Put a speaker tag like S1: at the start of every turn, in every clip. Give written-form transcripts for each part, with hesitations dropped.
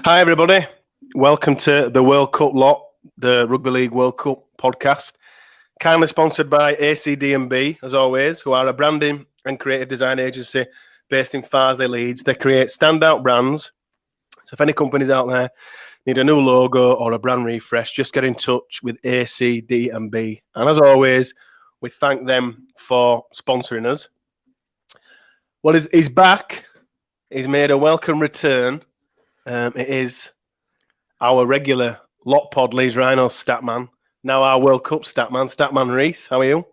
S1: Hi, everybody. Welcome to the World Cup lot, the Rugby League World Cup podcast. Kindly sponsored by ACD&B, as always, who are a branding and creative design agency based in Farsley, Leeds. They create standout brands. So if any companies out there need a new logo or a brand refresh, just get in touch with ACD&B. And as always, we thank them for sponsoring us. Well, he's back. He's made a welcome return. It is our regular Lot Pod Leeds Rhinos statman, now our World Cup statman Reese. How are you?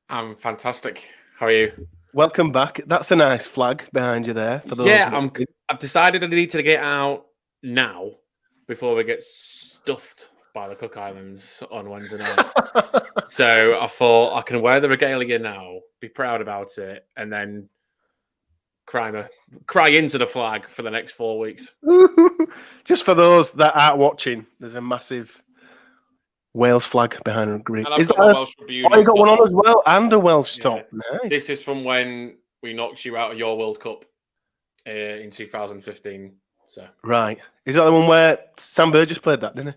S2: I'm fantastic. How are you?
S1: Welcome back. That's a nice flag behind you there. For those
S2: I've decided I need to get out now before we get stuffed by the Cook Islands on Wednesday night. So I thought I can wear the regalia now, be proud about it, and then cry into the flag for the next 4 weeks.
S1: Just for those that aren't watching, there's a massive Wales flag behind the green.
S2: Is that Welsh
S1: you got one on as well, and a Welsh top. Nice.
S2: This is from when we knocked you out of your World Cup in 2015. So
S1: right, is that the one where Sam Burgess played that, didn't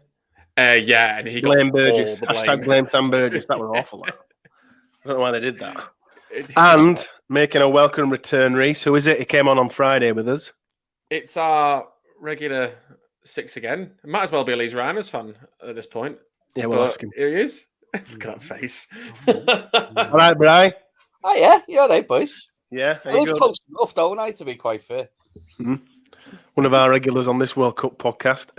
S1: he?
S2: Yeah, and he
S1: blame
S2: got
S1: Burgess.
S2: All the blame.
S1: Hashtag blame Sam Burgess. That was awful. I don't know why they did that. And making a welcome return, Reese. Who is it? He came on Friday with us.
S2: It's our regular six again. It might as well be a Leeds Rhinos fan at this point.
S1: Yeah, we'll ask him.
S2: Here he is. Look at that face.
S1: All right, Bri.
S3: Oh, yeah. You're all right, boys.
S1: Yeah.
S3: I live close enough, don't I, to be quite fair.
S1: Mm-hmm. One of our regulars on this World Cup podcast.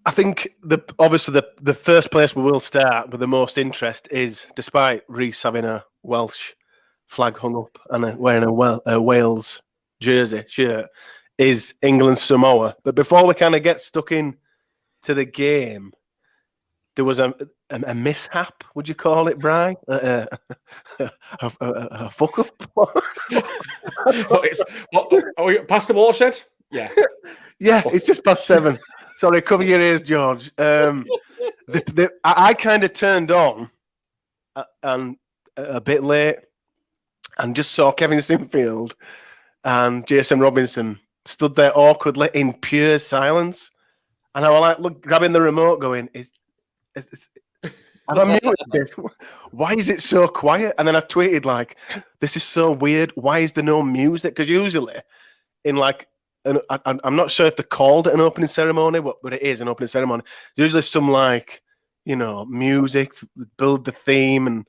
S1: I think obviously the first place we will start with the most interest is, despite Reese having a Welsh flag hung up and wearing a Wales jersey shirt, is England Samoa. But before we kind of get stuck in to the game, there was a mishap. Would you call it, Brian? A fuck up.
S2: Are we past the watershed? Yeah.
S1: Yeah, it's just past 7. Sorry, cover your ears, George. I kind of turned on and a bit late and just saw Kevin Sinfield and Jason Robinson stood there awkwardly in pure silence. And I was like, grabbing the remote going, have I muted this? Why is it so quiet? And then I tweeted like, this is so weird. Why is there no music? Because usually in like, and I'm not sure if they called it an opening ceremony, but it is an opening ceremony. There's usually some like, music to build the theme, and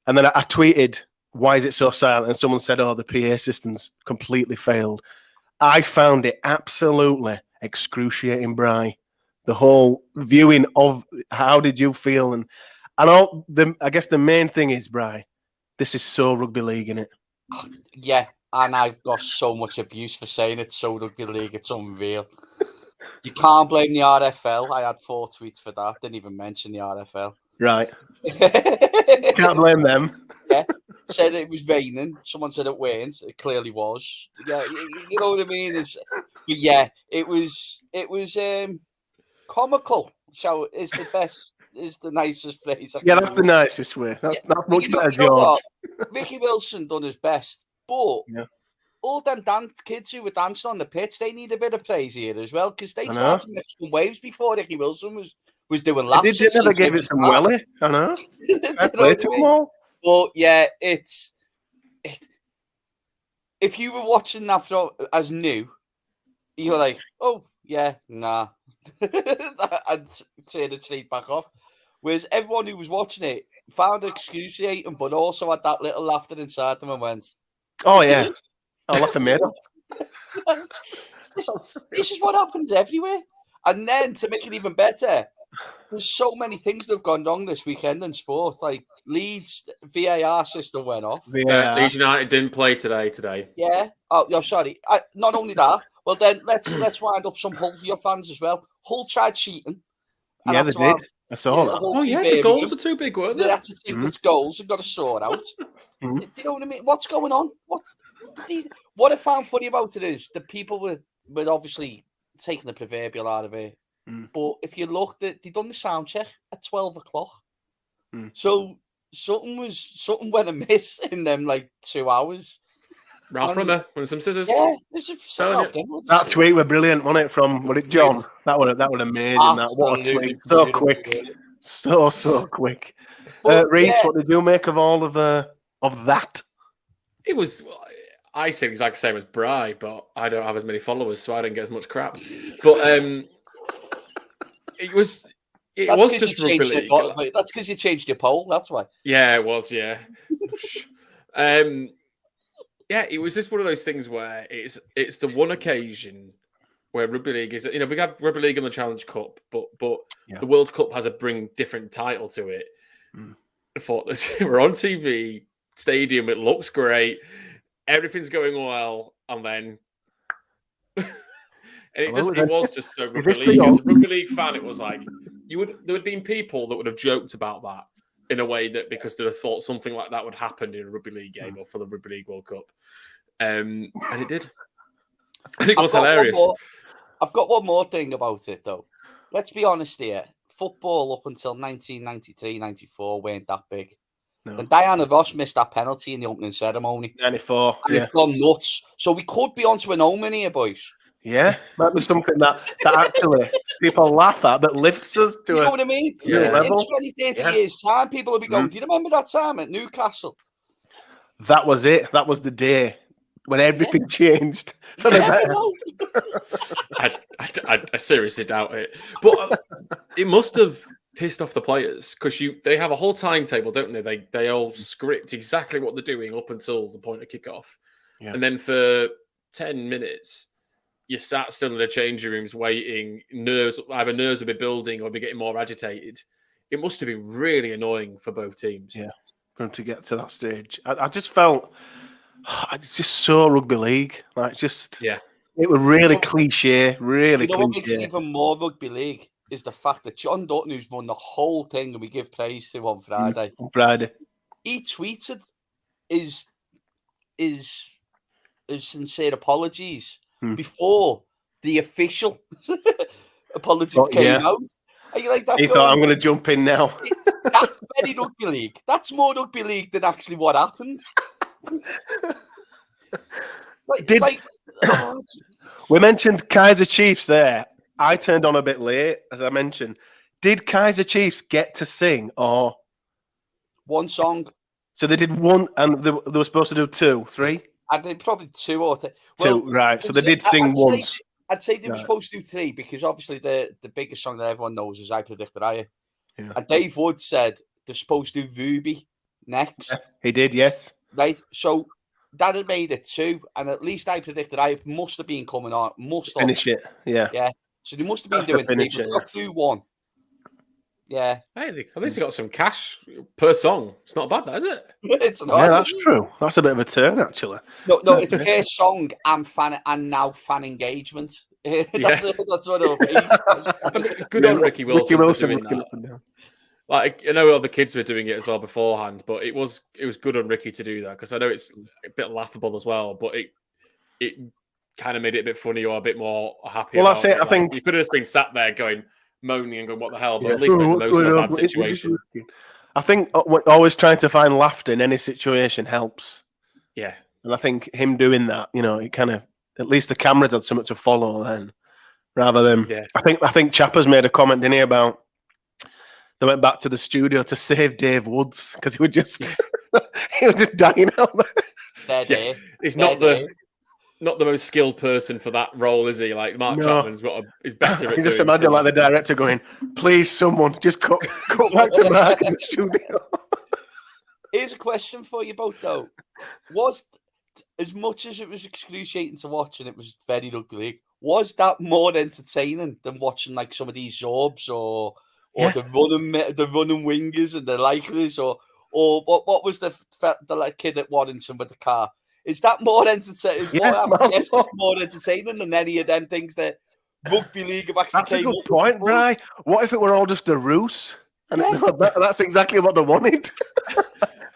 S1: then I tweeted, "Why is it so silent?" And someone said, "Oh, the PA system's completely failed." I found it absolutely excruciating, Bri. The whole viewing of how did you feel, and all I guess the main thing is, Bri, this is so rugby league, innit?
S3: Yeah. And I've got so much abuse for saying it's so rugby league. It's unreal. You can't blame the RFL. I had 4 tweets for that. Didn't even mention the RFL.
S1: Right. Can't blame them.
S3: Yeah. Said it was raining. Someone said it weren't. It clearly was. Yeah. You know what I mean? But yeah, it was comical. So it's the best. Is the nicest phrase.
S1: That's the nicest way. That's much better, George.
S3: Ricky Wilson done his best. But all them kids who were dancing on the pitch, they need a bit of praise here as well, because they started making some waves before Ricky Wilson was doing laps.
S1: They never gave it some welly. I know. I played them all.
S3: But yeah, if you were watching that as new, you're like, oh yeah, nah, I'd turn it straight back off. Whereas everyone who was watching it found it excruciating, but also had that little laughter inside them and went,
S1: oh yeah, I'll laugh a minute.
S3: This is what happens everywhere. And then to make it even better, there's so many things that have gone wrong this weekend in sport. Like Leeds VAR system went off.
S2: Leeds United didn't play today.
S3: Yeah. Oh, sorry. Not only that. Well, then let's wind up some Hull for your fans as well. Hull tried cheating.
S1: Yeah, they did. I saw that.
S2: Oh yeah, the goals are too big, weren't they?
S3: They had to take the goals and got to sort out. Do you know what I mean? What's going on? What I found funny about it is the people were obviously taking the proverbial out of it. But if you look, they done the sound check at 12 o'clock. So something went amiss in them like 2 hours.
S2: Ralph Rimmer with some scissors.
S3: Yeah, there's just
S2: Telling
S3: Ralph
S2: you.
S3: Rimmer.
S1: That tweet were brilliant, wasn't it? From was it John? That was amazing. That what a
S3: Absolutely
S1: tweet! So
S3: beautiful,
S1: quick,
S3: wasn't it?
S1: so quick.
S3: But,
S1: Reese,
S3: yeah.
S1: what did you make of all of that?
S2: It was. I say exactly the same as Bry, but I don't have as many followers, so I didn't get as much crap. But it was. It
S3: That's
S2: was
S3: 'cause
S2: just
S3: you
S2: rugby
S3: changed
S2: league.
S3: your that's because you changed your poll. That's why.
S2: Yeah, it was. Yeah. Yeah, it was just one of those things where it's the one occasion where rugby league is. We have rugby league in the Challenge Cup, but the World Cup has a different title to it. I thought this, we're on TV, stadium, it looks great, everything's going well, and then it was just so rugby league. As a rugby league fan, it was like there would have been people that would have joked about that in a way that because they'd have thought something like that would happen in a rugby league game or for the Rugby League World Cup. And it did. And it was hilarious.
S3: I've got one more thing about it, though. Let's be honest here. Football up until 1993-94 weren't that big.
S1: No.
S3: And Diana Ross missed that penalty in the opening ceremony.
S1: 94.
S3: And it's gone nuts. So we could be onto an omen here, boys.
S1: Yeah, that was something that actually people laugh at, that lifts us to
S3: you know what I mean?
S1: level.
S3: In 20, 30 years' time, people will be going, do you remember that time at Newcastle?
S1: That was it. That was the day when everything changed for the better.
S2: I seriously doubt it. But it must have pissed off the players because they have a whole timetable, don't they? They all script exactly what they're doing up until the point of kickoff. Yeah. And then for 10 minutes, you sat still in the changing rooms waiting. Either nerves will be building or be getting more agitated. It must have been really annoying for both teams.
S1: Yeah, going to get to that stage. I just felt it's just so rugby league. Like it was really cliche. Really,
S3: what makes it even more rugby league is the fact that John Dutton, who's run the whole thing, and we give praise to on Friday. He tweeted his sincere apologies before the official apology came out. Are you like that?
S1: He thought, I'm going to jump in now.
S3: That's very rugby league. That's more rugby league than actually what happened.
S1: We mentioned Kaiser Chiefs there. I turned on a bit late, as I mentioned. Did Kaiser Chiefs get to sing or
S3: one song?
S1: So they did one, and they were supposed to do 2, 3.
S3: I think probably 2 or 3.
S1: Well, 2, right? So they did sing once.
S3: I'd say they were supposed to do 3 because obviously the biggest song that everyone knows is "I Predicted I." Yeah. And Dave Wood said they're supposed to do Ruby next.
S1: Yeah, he did, yes.
S3: Right, so that had made it 2, and at least "I Predicted I" must have been coming on.
S1: Finish it, yeah.
S3: Yeah, so they must have been doing 3, but they got 2-1. Yeah.
S2: Hey, at least they got some cash per song. It's not bad, that, is it?
S3: It's not.
S1: Yeah, that's true. That's a bit of a turn, actually.
S3: No, it's per song and now fan engagement. That's what it'll be.
S2: Good on Ricky Wilson. For doing that. Like, I know other kids were doing it as well beforehand, but it was good on Ricky to do that because I know it's a bit laughable as well, but it kind of made it a bit funny or a bit more happy.
S1: Well, that's it. I think
S2: you could have just been sat there going, moaning and going, what the hell? But at least make the most of a bad situation.
S1: I think always trying to find laughter in any situation helps.
S2: Yeah.
S1: And I think him doing that, it kind of, at least the cameras had something to follow then, rather than, I think Chapper's made a comment, didn't he, about they went back to the studio to save Dave Woods because he was just dying out there.
S3: Yeah.
S2: He's not the most skilled person for that role, is he? Like Mark Chapman's is better at
S1: you just imagine like the director going, please someone just cut back to Mark in the studio.
S3: Here's a question for you both though. Was, as much as it was excruciating to watch and it was very rugby league, was that more entertaining than watching like some of these Zorbs or the running wingers and the likers or what was the like kid at Warrington with the car? Is that more entertaining? More entertaining than any of them things that rugby league have actually
S1: That's a good point, Bri. What if it were all just a ruse? And that's exactly what they wanted.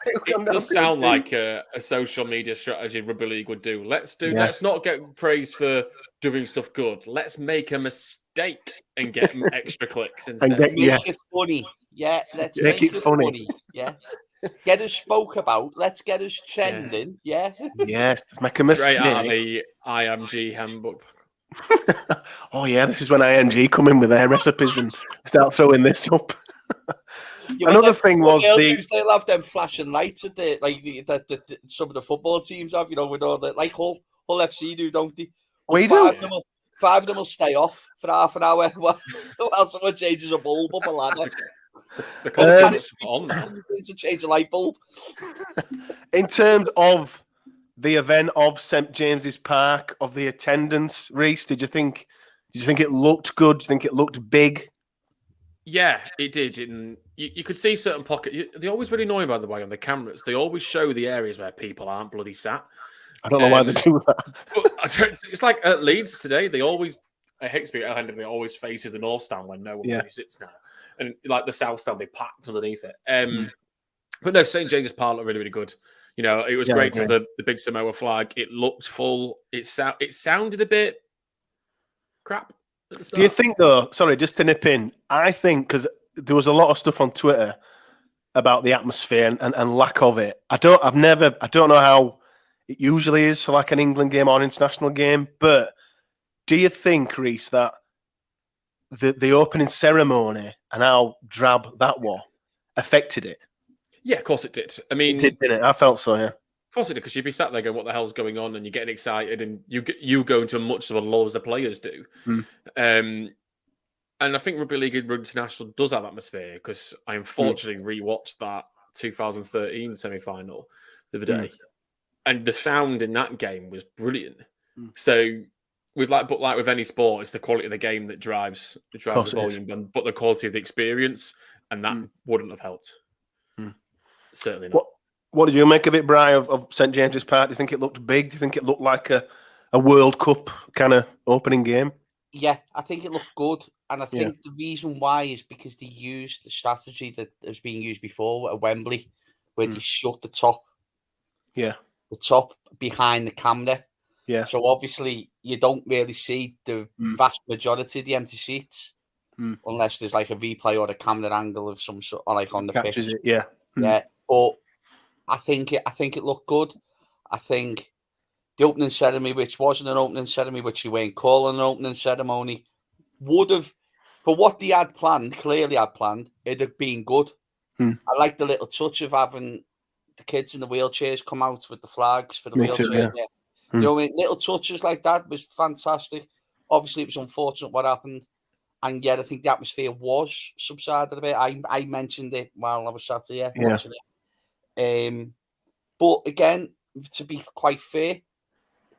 S2: It does sound like a social media strategy rugby league would do. Let's not get praised for doing stuff good. Let's make a mistake and get extra clicks instead.
S3: Make it funny. Yeah, let's make it funny. Yeah. get us spoke about. Let's get us trending. Yeah.
S1: Yes, let's make a
S2: Straight out of
S1: mistake.
S2: the IMG handbook.
S1: Oh yeah, this is when IMG come in with their recipes and start throwing this up.
S3: Yeah,
S1: Another thing was
S3: they'll have them flashing lights at that some of the football teams have, with all the like Hull FC do, don't they?
S1: We
S3: five
S1: do.
S3: Of them five of them will stay off for half an hour while someone changes a bulb up a ladder.
S2: The cost on now.
S3: It's a change a light bulb.
S1: In terms of the event of St James's Park, of the attendance, Reese, did you think it looked good? Do you think it looked big?
S2: Yeah, it did. You could see certain pockets. They're always really annoying, by the way, on the cameras. They always show the areas where people aren't bloody sat.
S1: I don't know why they do that.
S2: But it's like at Leeds today. They always, at Hixby at Hendon, they always faces the north stand when no one really sits now. And like the south stand, they packed underneath it. But no, St James's Park looked really, really good. It was great to have the big Samoa flag. It looked full. It sounded a bit crap at the start.
S1: Do you think, though, sorry, just to nip in, I think, because there was a lot of stuff on Twitter about the atmosphere and lack of it. I don't know how it usually is for like an England game or an international game, but do you think, Reese, that the opening ceremony and how drab that was affected it?
S2: Yeah, of course it did. I mean,
S1: it did, didn't it? I felt so, yeah.
S2: Of course it did, because you'd be sat there going, what the hell's going on? And you're getting excited and you go into much of a lull as the players do. And I think Rugby League and Rugby International does have atmosphere, because I unfortunately rewatched that 2013 semi-final the other day. And the sound in that game was brilliant. So with any sport, it's the quality of the game that drives the volume, but the quality of the experience, and that wouldn't have helped. Certainly not.
S1: What did you make of it, Brian, of St James's Park? Do you think it looked big? Do you think it looked like a World Cup kind of opening game?
S3: Yeah, I think it looked good. And I think the reason why is because they used the strategy that was being used before at Wembley, where they shut the top. Yeah. The top behind the camera. Yeah. So obviously you don't really see the vast majority of the empty seats unless there's like a replay or a camera angle of some sort, or like on the pitch.
S1: It, yeah.
S3: Yeah. But I think it looked good. I think the opening ceremony, which wasn't an opening ceremony, which you weren't calling an opening ceremony, would have, for what they had planned, clearly had planned, it'd have been good. I like the little touch of having the kids in the wheelchairs come out with the flags for the wheelchair. Yeah. You know, little touches like that was fantastic. Obviously, it was unfortunate what happened. And yet, I think the atmosphere was subsided a bit. I mentioned it while I was sat here watching it. But again, to be quite fair,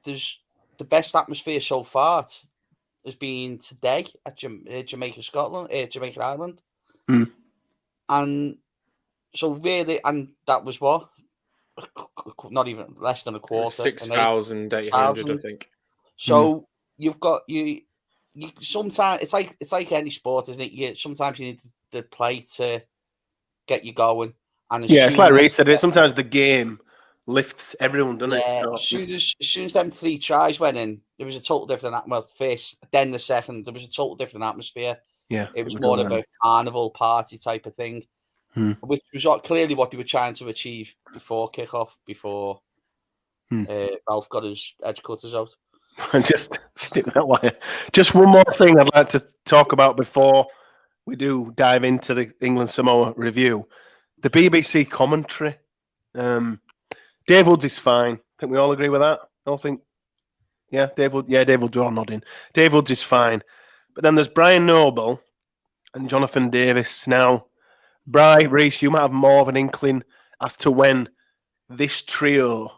S3: there's the best atmosphere so far has been today at Jamaica Island. And so really, and that was what? Not even less than a quarter.
S2: 6,800, I think.
S3: So you've got you sometimes it's like any sport, isn't it? Sometimes you need the play to get you going. And
S1: it's like Ray said, sometimes the game lifts everyone, doesn't it?
S3: So, as soon as them 3 tries went in, there was a total different first, then the second, there was a total different atmosphere. Yeah. It was more of a carnival party type of thing. Which was clearly what they were trying to achieve before kickoff, before Ralph got his edge cutters out.
S1: Just snip that wire. Just one more thing I'd like to talk about before we do dive into the England Samoa review. The BBC commentary. Dave Woods is fine. I think we all agree with that. I don't think. Yeah, Dave Woods. Yeah, Dave Woods. We're all nodding. Dave Woods is fine. But then there's Brian Noble and Jonathan Davis. Now, Reese, you might have more of an inkling as to when this trio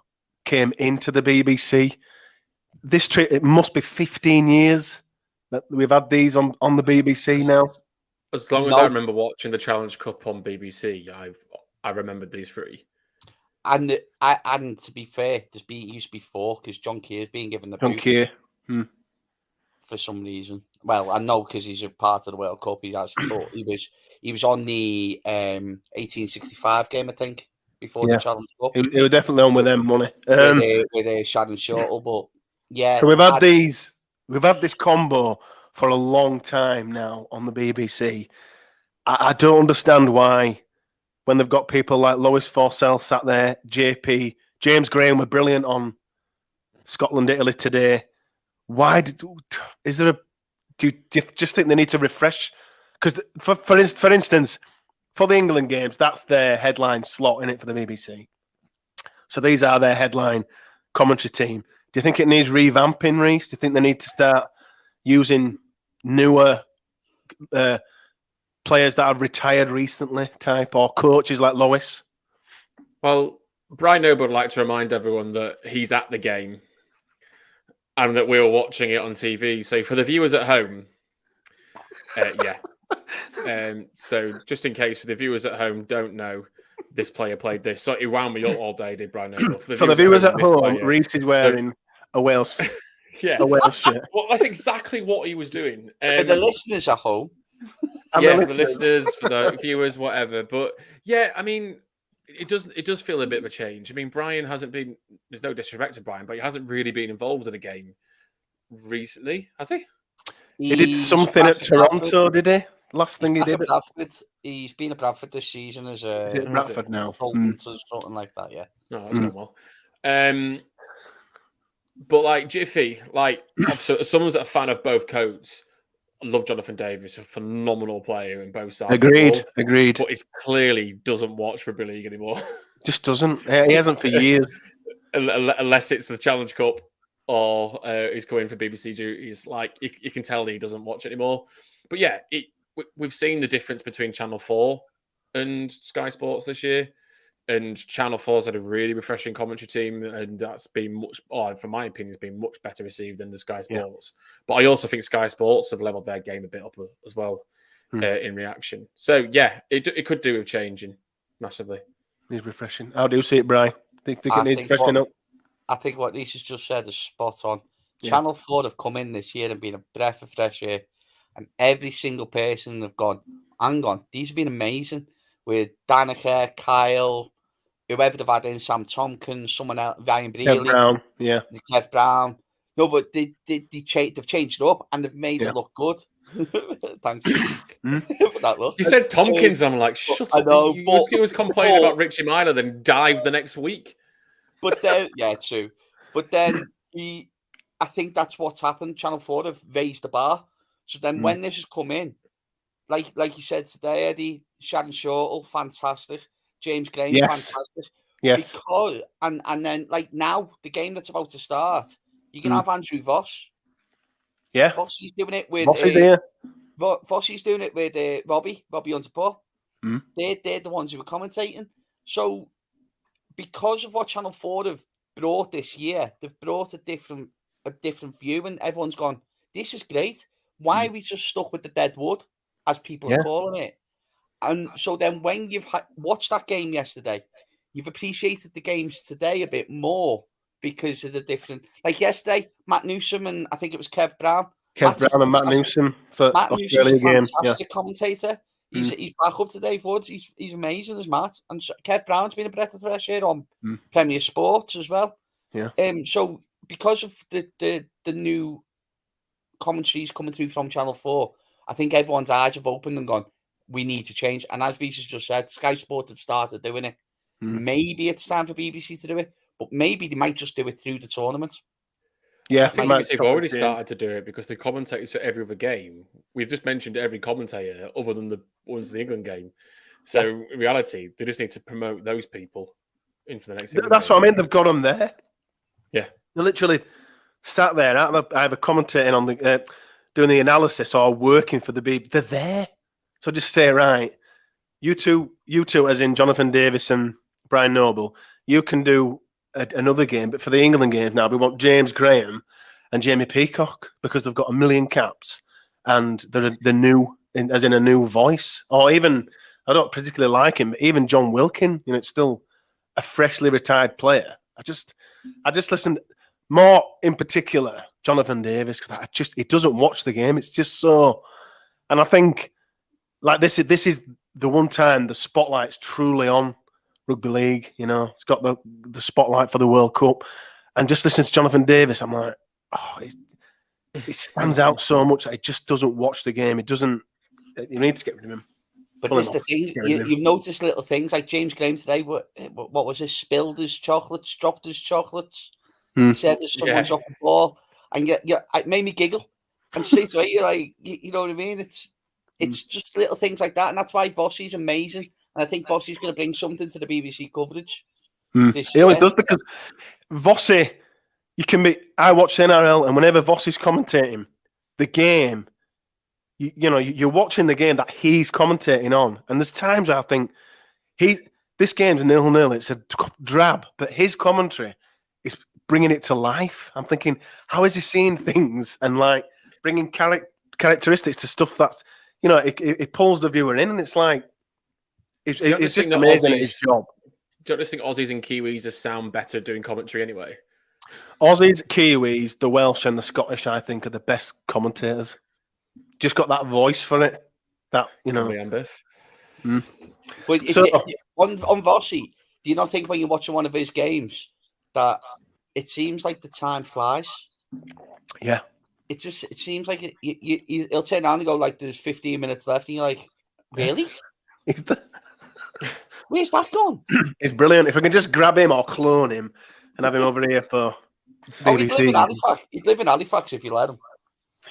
S1: came into the BBC. This trio, it must be 15 years that we've had these on the BBC now.
S2: As long as I remember watching the Challenge Cup on BBC, I remembered these 3.
S3: And to be fair, it used to be 4 because John Keir's being given the boot.
S1: John Keir.
S3: For some reason. Well, I know because he's a part of the World Cup. He was on the 1865 game, I think, before the Challenge Cup.
S1: He was definitely on with them, money.
S3: With Sharon Shortle, but yeah.
S1: So we've had this combo for a long time now on the BBC. I don't understand why when they've got people like Lois Forsell sat there, JP, James Graham were brilliant on Scotland, Italy today. Do you just think they need to refresh? Because for instance, for the England games, that's their headline slot in it for the BBC. So these are their headline commentary team. Do you think it needs revamping, Reece? Do you think they need to start using newer players that have retired recently type, or coaches like Lois?
S2: Well, Brian Noble would like to remind everyone that he's at the game and that we were watching it on TV. So for the viewers at home, so just in case for the viewers at home don't know, this player played this. So it wound me up all day, did Brian Noble.
S1: For the viewers at home, Reece is wearing a Wales
S2: yeah.
S1: a Wales shirt.
S2: Well, that's exactly what he was doing.
S3: For the listeners at home.
S2: For the listeners, for the viewers, whatever. But yeah, I mean, it does feel a bit of a change. I mean, Brian hasn't been, there's no disrespect to Brian, but he hasn't really been involved in a game recently, has he?
S1: He did something at Toronto, did he? Last thing he did.
S3: Bradford. He's been at Bradford this season as a
S1: Bradford now.
S3: Consultant or something like that, yeah.
S2: No, that's gone well. But like Jiffy, like as someone that's a fan of both coats, I love Jonathan Davis, a phenomenal player in both sides.
S1: Agreed.
S2: But he clearly doesn't watch rugby league anymore.
S1: Just doesn't. He hasn't for years.
S2: Unless it's the Challenge Cup or he's going for BBC duties. Like you can tell he doesn't watch anymore. But yeah, we've seen the difference between Channel 4 and Sky Sports this year. And Channel 4's had a really refreshing commentary team, and that's been from my opinion, has been much better received than the Sky Sports. Yeah. But I also think Sky Sports have leveled their game a bit up as well in reaction. So yeah, it could do with changing massively.
S1: Needs refreshing. How do you see it, Brian? Think it needs freshening up?
S3: I think what Lisa just said is spot on.
S1: Yeah.
S3: Channel 4 have come in this year and been a breath of fresh air, and every single person have gone, hang on, these have been amazing. With Danica, Kyle, whoever they've had in, Sam Tompkins, someone else, Ryan Brealey,
S1: Kev Brown, yeah.
S3: Kev Brown. No, but they've changed it up and they've made it look good. Thanks for that look.
S2: You said Tompkins, I'm like, shut up. I know, he was complaining about Richie Myler, then dived the next week.
S3: But then, yeah, true. But then I think that's what's happened. Channel 4 have raised the bar. So then when this has come in, like you said today, Eddie, Sharon Shortle, fantastic. James Graham, fantastic.
S1: Yes.
S3: Because and then like now, the game that's about to start, you can have Andrew Voss.
S1: Yeah.
S3: Vossy's doing it with Vossy's doing it with Robbie Hunter-Poor. They're the ones who are commentating. So because of what Channel 4 have brought this year, they've brought a different view, and everyone's gone, this is great. Why are we just stuck with the dead wood, as people are calling it? And so then when you've watched that game yesterday, you've appreciated the games today a bit more because of the different... Like yesterday, Matt Newsom and I think it was Kev Brown.
S1: Matt Newsom for
S3: Matt
S1: Australia
S3: Newsom's a
S1: game.
S3: fantastic commentator. He's back up to Dave Woods. He's amazing as Matt. And Kev Brown's been a breath of fresh air on Premier Sports as well.
S1: Yeah.
S3: So because of the new commentaries coming through from Channel 4, I think everyone's eyes have opened and gone, we need to change. And as Reece just said, Sky Sports have started doing it. Maybe it's time for BBC to do it, but maybe they might just do it through the tournament.
S2: Yeah, I think they've already started to do it because the commentators for every other game, we've just mentioned every commentator other than the ones of the England game. So in reality, they just need to promote those people in for the next England
S1: That's
S2: game.
S1: what I mean. They've got them there.
S2: Yeah.
S1: They literally sat there, either commentating on the doing the analysis or working for the BBC. They're there. So just say, right, you two, as in Jonathan Davis and Brian Noble, you can do another game, but for the England games now, we want James Graham and Jamie Peacock because they've got 1 million caps and they're new, as in a new voice. Or even, I don't particularly like him, but even John Wilkin, it's still a freshly retired player. I just listened more, in particular, Jonathan Davis, because he doesn't watch the game. It's just so, and I think like this is the one time the spotlight's truly on rugby league. It's got the spotlight for the World Cup, and just listening to Jonathan Davis, I'm like, it stands out so much that he just doesn't watch the game. It doesn't. You need to get rid of him.
S3: But
S1: Pull
S3: this
S1: him
S3: the
S1: off.
S3: thing,
S1: Get rid of him.
S3: you've noticed little things like James Graham today. What was it? Spilled his chocolates, dropped his chocolates.
S1: Hmm.
S3: He said that someone dropped the ball, and it made me giggle. And straight away, you're like, you know what I mean? It's just little things like that, and that's why Vossi's amazing. And I think Vossi's going to bring something to the BBC coverage. This
S1: He always
S3: year.
S1: does, because Vossi, I watch the NRL, and whenever Vossi's commentating the game, you're watching the game that he's commentating on, and there's times where I think this game's 0-0. It's a drab, but his commentary is bringing it to life. I'm thinking, how is he seeing things and like bringing characteristics to stuff that's, it pulls the viewer in, and it's like it's just amazing at his job.
S2: Do you just think Aussies and Kiwis just sound better doing commentary anyway?
S1: Aussies, Kiwis, the Welsh, and the Scottish, I think, are the best commentators. Just got that voice for it. That
S3: But on Vossi, do you not think when you're watching one of his games that it seems like the time flies?
S1: Yeah.
S3: It seems like he'll turn around and go like, "There's 15 minutes left," and you're like, "Really? Where's that gone?"
S1: It's brilliant. If we can just grab him or clone him and have him over here for BBC.
S3: He'd live in Halifax if you let him.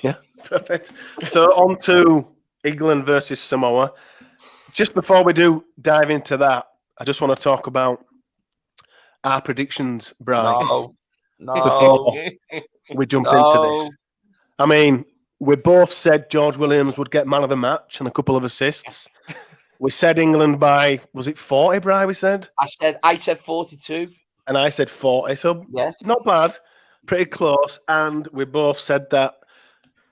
S1: Yeah, perfect. So on to England versus Samoa. Just before we do dive into that, I just want to talk about our predictions, Brian.
S3: No.
S1: Before we jump into this. I mean, we both said George Williams would get man of the match and a couple of assists. We said England by, was it 40, Brian, we said?
S3: I said 42.
S1: And I said 40, so
S3: yeah,
S1: not bad. Pretty close. And we both said that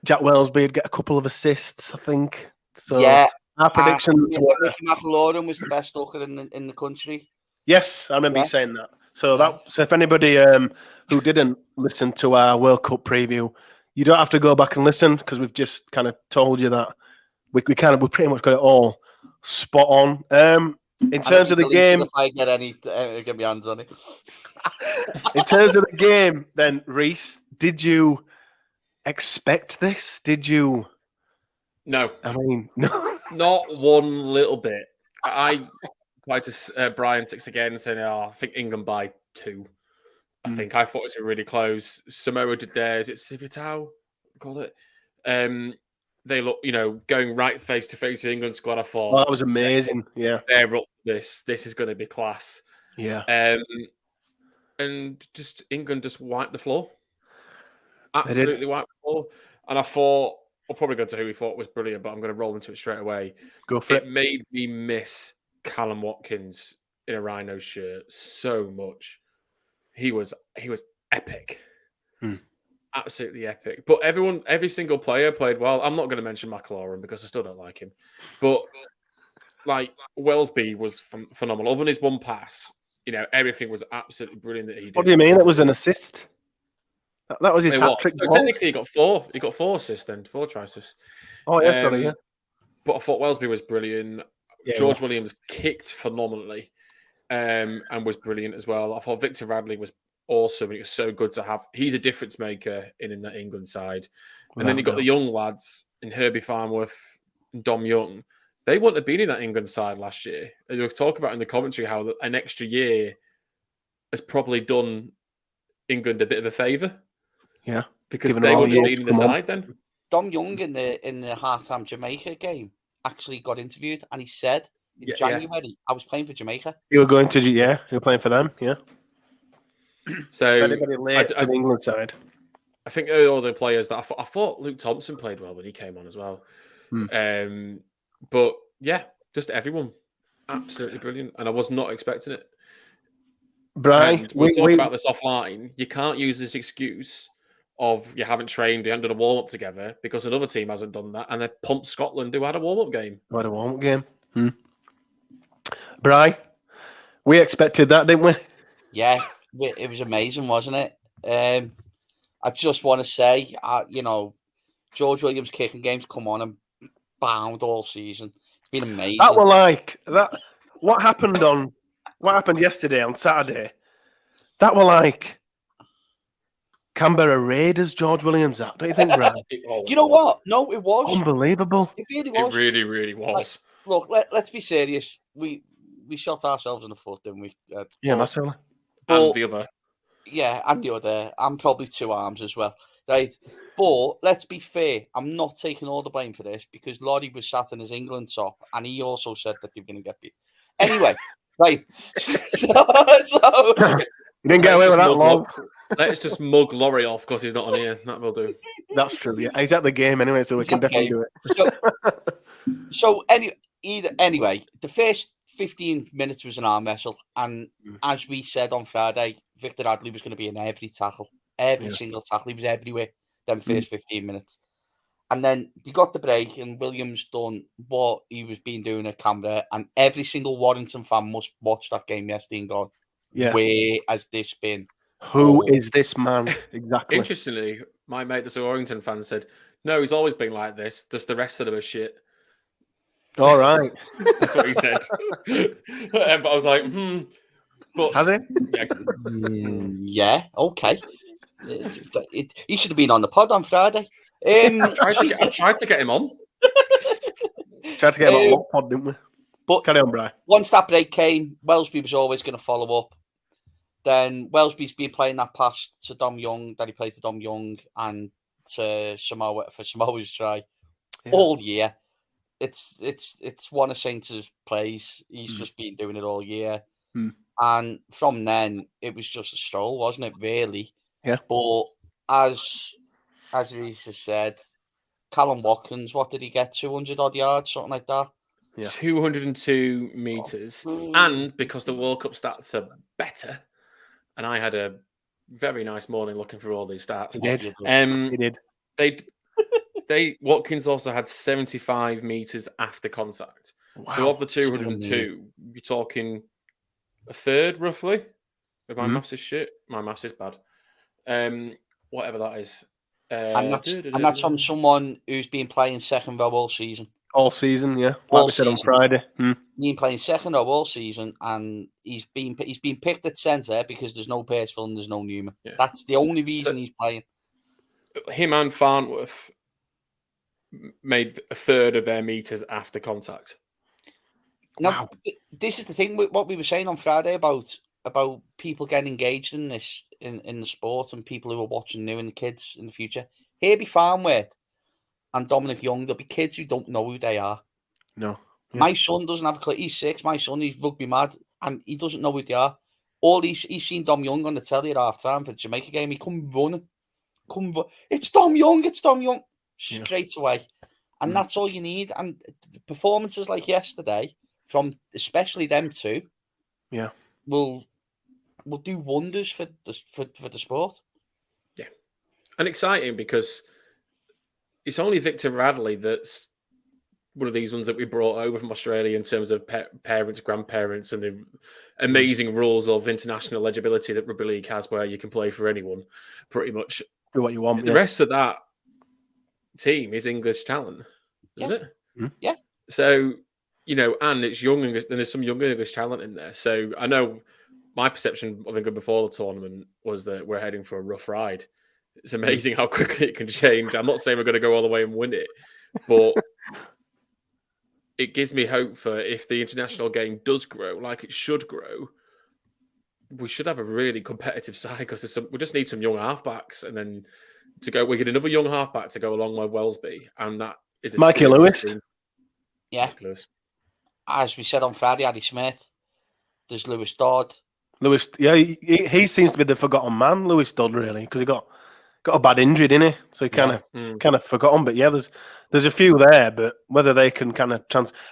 S1: Jack Wellesby would get a couple of assists, I think. So
S3: yeah.
S1: Our predictions were...
S3: Mickey McIlaurin was the best hooker in the country.
S1: Yes, I remember you saying that. So so if anybody who didn't listen to our World Cup preview, you don't have to go back and listen, because we've just kind of told you that we pretty much got it all spot on. In terms of the game,
S3: if I get my hands on it.
S1: In terms of the game, then Reese, did you expect this? Did you?
S2: No.
S1: I mean, no.
S2: Not one little bit. I tried to Brian 6 again, saying, I think England by 2. I thought it was really close. Samoa did theirs. It's Civitao, call it. They look, going right face to face with England squad. I thought
S1: that was amazing. Yeah,
S2: they're up for this. This is going to be class.
S1: Yeah.
S2: And just England just wiped the floor. Absolutely wiped the floor. And I thought, we'll probably go to who we thought was brilliant, but I'm going to roll into it straight away.
S1: Go for it.
S2: It made me miss Callum Watkins in a Rhino shirt so much. He was epic. Absolutely epic. But every single player played well. I'm not going to mention McIlaurin because I still don't like him. But like Wellesby was phenomenal. Other than his one pass, everything was absolutely brilliant that he did.
S1: What do you mean? It was an assist? That was his hat trick.
S2: So technically, he got 4. He got 4 assists then, 4 try assists.
S1: Oh yeah, sorry, yeah.
S2: But I thought Wellesby was brilliant. Yeah, George Williams kicked phenomenally, and was brilliant as well. I thought Victor Radley was awesome. It was so good to have. He's a difference maker in that England side. And then you got the young lads in Herbie Farnworth and Dom Young. They wouldn't have been in that England side last year. They were talking about in the commentary how an extra year has probably done England a bit of a favour.
S1: Yeah,
S2: because they wouldn't have been in the side then.
S3: Dom Young in the halftime Jamaica game actually got interviewed, and he said in January, I was playing for Jamaica.
S1: You were going to, you were playing for them, yeah.
S2: So
S1: anybody late to the England side?
S2: I think all the players that I thought Luke Thompson played well when he came on as well. But yeah, just everyone absolutely brilliant, and I was not expecting it.
S1: Brian,
S2: we'll talk about this offline. You can't use this excuse of you haven't trained, you haven't done a warm up together, because another team hasn't done that, and they pumped Scotland, who had a warm up game.
S1: Brian, we expected that, didn't we?
S3: Yeah. It was amazing, wasn't it? I just want to say, George Williams' kicking games come on and bound all season. It's been amazing.
S1: That were like that. What happened yesterday on Saturday? That were like Canberra Raiders. George Williams, that don't you think, Brad?
S3: You know what? No, it was
S1: unbelievable.
S3: It really was.
S2: It really, really was.
S3: look, let's be serious. We shot ourselves in the foot, didn't we?
S1: Yeah, massively.
S2: And the other.
S3: Yeah, and the other, and probably two arms as well, right? But let's be fair, I'm not taking all the blame for this because Lottie was sat in his England top, and he also said that they were going to get beat. Anyway, right? So
S1: You didn't get away with that long.
S2: Let's just mug Laurie off because he's not on here. That will do.
S1: That's true. Yeah, he's at the game anyway, so we can definitely do it.
S3: So anyway, the first 15 minutes was an arm wrestle, and as we said on Friday, Victor Adley was going to be in every tackle, every single tackle. He was everywhere. Them first 15 minutes, and then they got the break, and Williams done what he was being doing at camera, and every single Warrington fan must watch that game yesterday and go, "Where has this been?
S1: Who is this man exactly?"
S2: Interestingly, my mate, the Warrington fan, said, "No, he's always been like this. Just the rest of them are shit."
S1: All right,
S2: that's what he said. But I was like, But
S1: has he?
S3: Yeah, okay. He should have been on the pod on Friday.
S2: I tried to get him on.
S1: Tried to get him on the pod, didn't we?
S3: But
S1: carry on, Brian.
S3: Once that break came, Wellesby was always going to follow up. Then Wellesby's been playing that pass to Dom Young, that he played to Dom Young and to Samoa for Samoa's try all year. It's one of Saints' plays. He's just been doing it all year. And from then, it was just a stroll, wasn't it, really?
S1: Yeah.
S3: But as Lisa said, Callum Watkins, what did he get? 200 odd yards, something like that?
S2: Yeah. 202 meters. And because the World Cup stats are better, and I had a very nice morning looking through all these stats.
S1: He did.
S2: Watkins also had 75 meters after contact. Wow. So of the 202, you're talking a third, roughly. If my maths is shit, my maths is bad. Whatever that is.
S3: And that's from someone who's been playing second row all season.
S1: All season, yeah. Like we said on Friday.
S3: He's been playing second row all season, and he's been picked at centre because there's no Pearsville and there's no Newman. Yeah. That's the only reason he's playing.
S2: Him and Farnworth made a third of their meters after contact.
S3: Now, this is the thing with what we were saying on Friday about people getting engaged in this in the sport and people who are watching new and the kids in the future. Here be Farnworth and Dominic Young. There'll be kids who don't know who they are.
S1: No.
S3: Yeah. My son doesn't have a clue. He's 6. My son, he's rugby mad, and he doesn't know who they are. All he's seen Dom Young on the telly at half time for the Jamaica game. He come running. It's Dom Young. It's Dom Young. Straight away. And that's all you need. And performances like yesterday, from especially them two, will do wonders for the sport.
S2: Yeah. And exciting because it's only Victor Radley that's one of these ones that we brought over from Australia in terms of parents, grandparents, and the amazing rules of international eligibility that rugby league has, where you can play for anyone, pretty much.
S1: Do what you want.
S2: The rest of that team is English talent, isn't it?
S3: Yeah.
S2: So, and it's young, and there's some young English talent in there. So I know my perception of England before the tournament was that we're heading for a rough ride. It's amazing how quickly it can change. I'm not saying we're going to go all the way and win it, but it gives me hope for if the international game does grow like it should grow, we should have a really competitive side because we just need some young halfbacks, and then we get another young halfback to go along with Wellesby, and that is
S1: Mikey Lewis.
S3: Yeah.
S2: Mikey Lewis. As
S3: we said on Friday, Addy Smith. There's Lewis Dodd.
S1: Lewis, he seems to be the forgotten man, Lewis Dodd, really, because he got a bad injury, didn't he? So he kind of forgotten. But yeah, there's a few there, but whether they can kind of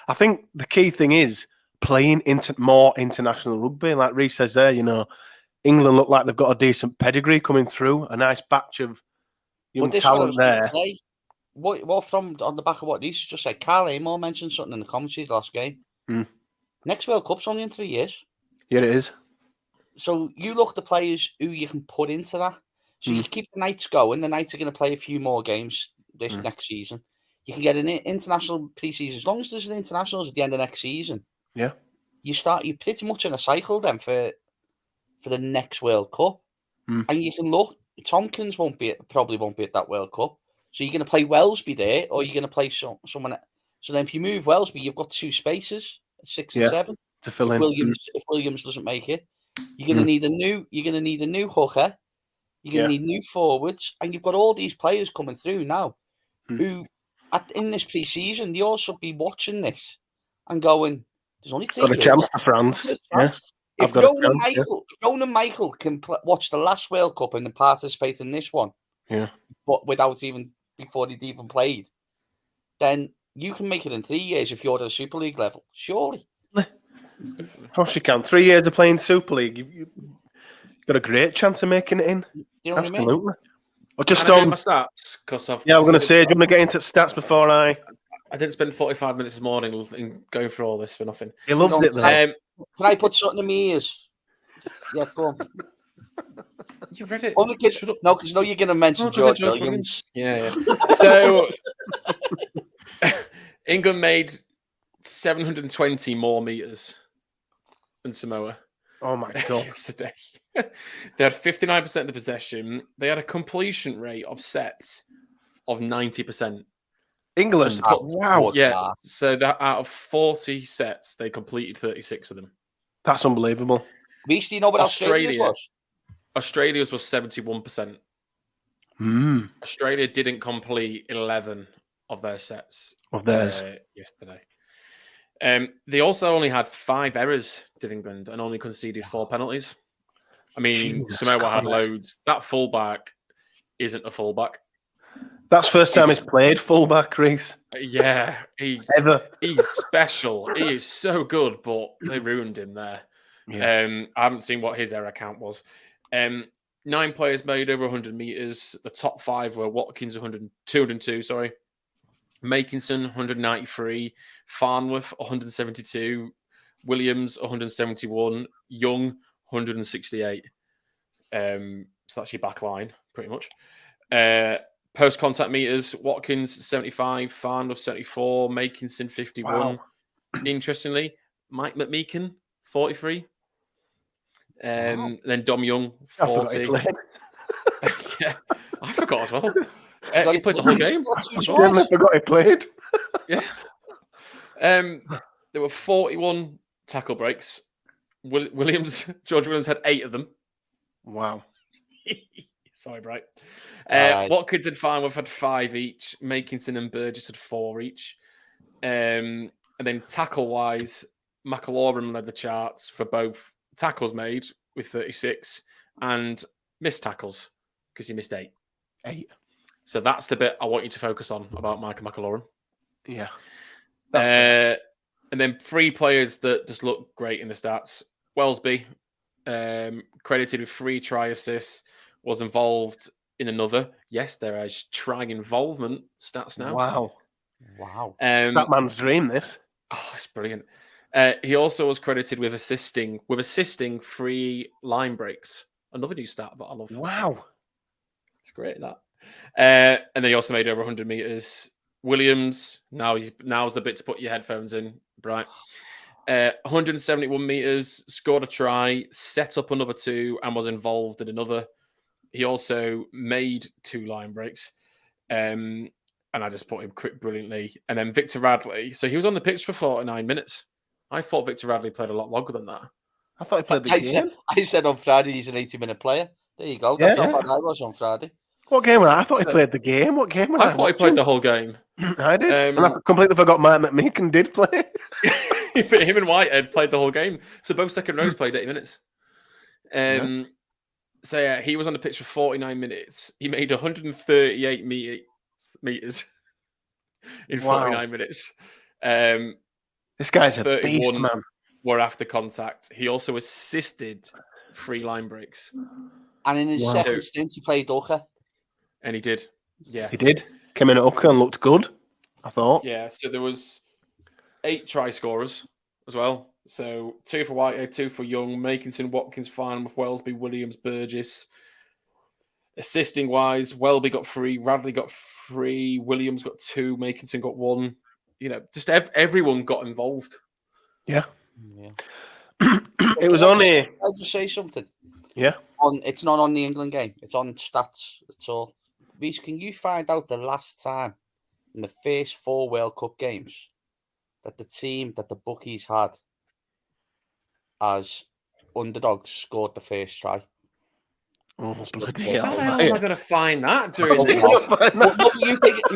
S1: I think the key thing is playing more international rugby. Like Reece says there, England look like they've got a decent pedigree coming through, a nice batch of young talent there.
S3: What from on the back of what Reece just said, Carl Amor mentioned something in the commentary last game. Next World Cup's only in 3 years.
S1: Yeah, it is.
S3: So you look at the players who you can put into that. So you keep the Knights going. The Knights are going to play a few more games this next season. You can get an international pre-season. As long as there's an internationals at the end of next season, you're pretty much in a cycle then for the next World Cup. And you can look, Tompkins probably won't be at that World Cup. So you're going to play Wellesby there, or you're going to play someone So then, if you move Wellesby, you've got 2 spaces, 6 and
S1: Yeah.
S3: 7.
S1: To fill
S3: If
S1: in.
S3: Williams doesn't make it, you're gonna need a new hooker. You're gonna need new forwards, and you've got all these players coming through now, who in this pre-season they all should be watching this and going, "There's only 3
S1: Got a
S3: years.
S1: chance for France. Yeah.
S3: If Ronan Michael can watch the last World Cup and then participate in this one, but before he'd even played, then you can make it in 3 years if you're at a Super League level. Surely.
S1: Of course you can. 3 years of playing Super League, you've got a great chance of making it in.
S3: You know
S1: Absolutely.
S3: what
S1: Or just
S2: Can I do
S1: on
S2: my stats? Because
S1: I'm going to say, do you want to get into stats before I
S2: didn't spend 45 minutes this morning going through all this for nothing.
S1: He loves it, though.
S3: Can I put something in my ears? Yeah, go on.
S2: You read it?
S3: Only because you're going to mention George Williams.
S2: Yeah. So England made 720 more meters than Samoa.
S1: Oh my God.
S2: Yesterday. They had 59% of the possession. They had a completion rate of sets of 90%.
S1: England. Wow.
S2: Yeah. So that out of 40 sets, they completed 36 of them.
S1: That's unbelievable.
S3: Reece, do you know what Australia's was?
S2: Australia's was 71%. Australia didn't complete 11 of their sets yesterday. They also only had 5 errors, did England, and only conceded 4 penalties. I mean, Samoa had loads. That fullback isn't a fullback.
S1: That's first time he's played fullback, Reece.
S2: Yeah, he's special. He is so good, but they ruined him there. Yeah. I haven't seen what his error count was. 9 players made over 100 meters. The top 5 were Watkins, 202, sorry. Makinson, 193. Farnworth, 172. Williams, 171. Young, 168. So that's your back line, pretty much. Post-contact meters, Watkins, 75. Farnworth, 74. Makinson, 51. Wow. Interestingly, Mike McMeekin, 43. Then Dom Young, 40. Yeah, I forgot as well. He played the whole game.
S1: I forgot he played.
S2: Yeah. There were 41 tackle breaks. George Williams had 8 of them.
S1: Wow.
S2: Sorry, Bright. Watkins and Farnworth had 5 each. Makinson and Burgess had 4 each. And then tackle-wise, McAlorum led the charts for both tackles made with 36 and missed tackles because he missed 8. So that's the bit I want you to focus on about Michael McAlorum.
S1: Yeah.
S2: And then 3 players that just look great in the stats. Wellesby, credited with 3 try assists, was involved in another. Yes, there is try involvement stats now.
S1: Wow. Statman's dream, this.
S2: Oh, it's brilliant. He also was credited with assisting 3 line breaks. Another new stat that I love.
S1: Wow.
S2: It's great, that. And then he also made over 100 meters. Williams, now's the bit to put your headphones in, Bright. 171 meters, scored a try, set up another 2, and was involved in another. He also made 2 line breaks. And I just put him brilliantly. And then Victor Radley. So he was on the pitch for 49 minutes. I thought Victor Radley played a lot longer than that.
S1: I thought he played the game.
S3: I said on Friday he's an 80-minute player. There you go. That's how bad I was on Friday.
S1: What game was that? I thought he played the game. What game was
S2: I thought he played the whole game.
S1: I did. And I completely forgot Mike McMeekin did play.
S2: But him and Whitehead played the whole game. So both second rows played 80 minutes. So yeah, he was on the pitch for 49 minutes. He made 138 meters in 49 minutes.
S1: This guy's a beast, man.
S2: Were after contact. He also assisted 3 line breaks.
S3: And in his second stint, he played hooker.
S2: And he did. Yeah.
S1: He did. Came in at hooker and looked good, I thought.
S2: Yeah, so there was 8 try scorers as well. So 2 for Whitehead, 2 for Young, Makinson, Watkins, Farnworth, Wellesby, Williams, Burgess. Assisting wise, Welby got 3, Radley got 3, Williams got 2, Makinson got 1. You know, just everyone got involved.
S1: Yeah. It was only.
S3: I'll just say something.
S1: Yeah.
S3: It's not on the England game. It's on stats. It's all. Reece, can you find out the last time in the first 4 World Cup games that the team that the bookies had as underdogs scored the first try.
S1: Oh,
S3: Just
S1: bloody
S3: the
S2: How
S1: hell.
S2: the hell am I going to find that during
S3: Oh,
S2: this?
S3: But no,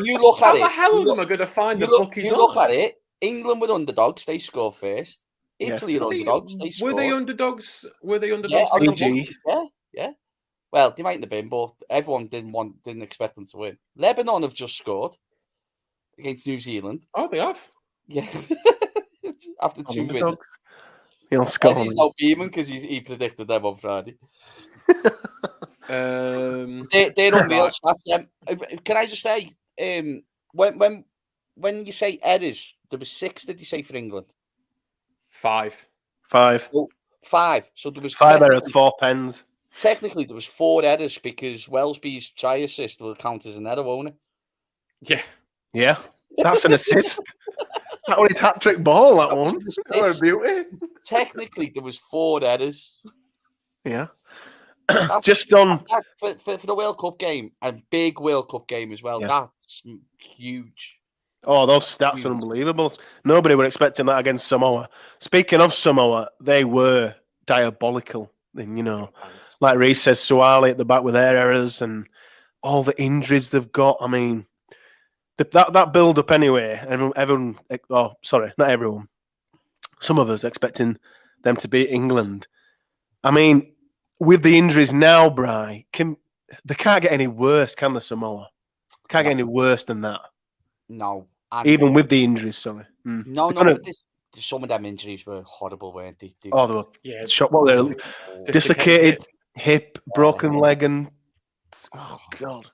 S3: you look
S2: How
S3: at
S2: the
S3: it.
S2: hell
S3: You
S2: am
S3: look,
S2: I going to find the
S3: you look,
S2: bookies
S3: you look at
S2: odds?
S3: it. England were underdogs. They scored first.
S1: Yes.
S3: Italy are underdogs. They
S2: Were they
S3: scored.
S2: underdogs? Were they
S3: Yeah,
S2: underdogs?
S3: on
S2: in
S3: the
S2: the bookies?
S3: bookies. Yeah. Well, they mightn't have been, but everyone didn't expect them to win. Lebanon have just scored against New Zealand.
S2: Oh, they have.
S3: Yeah, after 2 minutes.
S1: Underdogs. He'll score.
S3: Eddie's not beaming because he predicted them on Friday. They're unreal stats. Can I just say, when you say errors, there was 6. Did you say for England?
S2: 5.
S1: 5.
S3: Oh, 5. So there was
S1: 5 errors, 4 pens.
S3: Technically, there was 4 errors because Wellesby's try assist will count as an error, won't it?
S2: Yeah.
S1: Yeah, that's an assist. That was his hat-trick ball, that one. That was a beauty.
S3: Technically, there was 4 errors.
S1: Yeah.
S3: That's,
S1: Just on...
S3: for the World Cup game, a big World Cup game as well, that's huge.
S1: Oh, those stats are unbelievable. Nobody were expecting that against Samoa. Speaking of Samoa, they were diabolical. And, you know, like Reece says, Suwali at the back with their errors and all the injuries they've got. I mean, that build-up anyway, everyone, oh, sorry, not everyone. Some of us expecting them to beat England. I mean, with the injuries now, Bri, they can't get any worse, can the Samoa? Can't get any worse than that.
S3: No.
S1: Even with the injuries, sorry.
S3: No, but some of them injuries were horrible, weren't they?
S1: They were shot. What they're dislocated hip, broken leg, and oh god.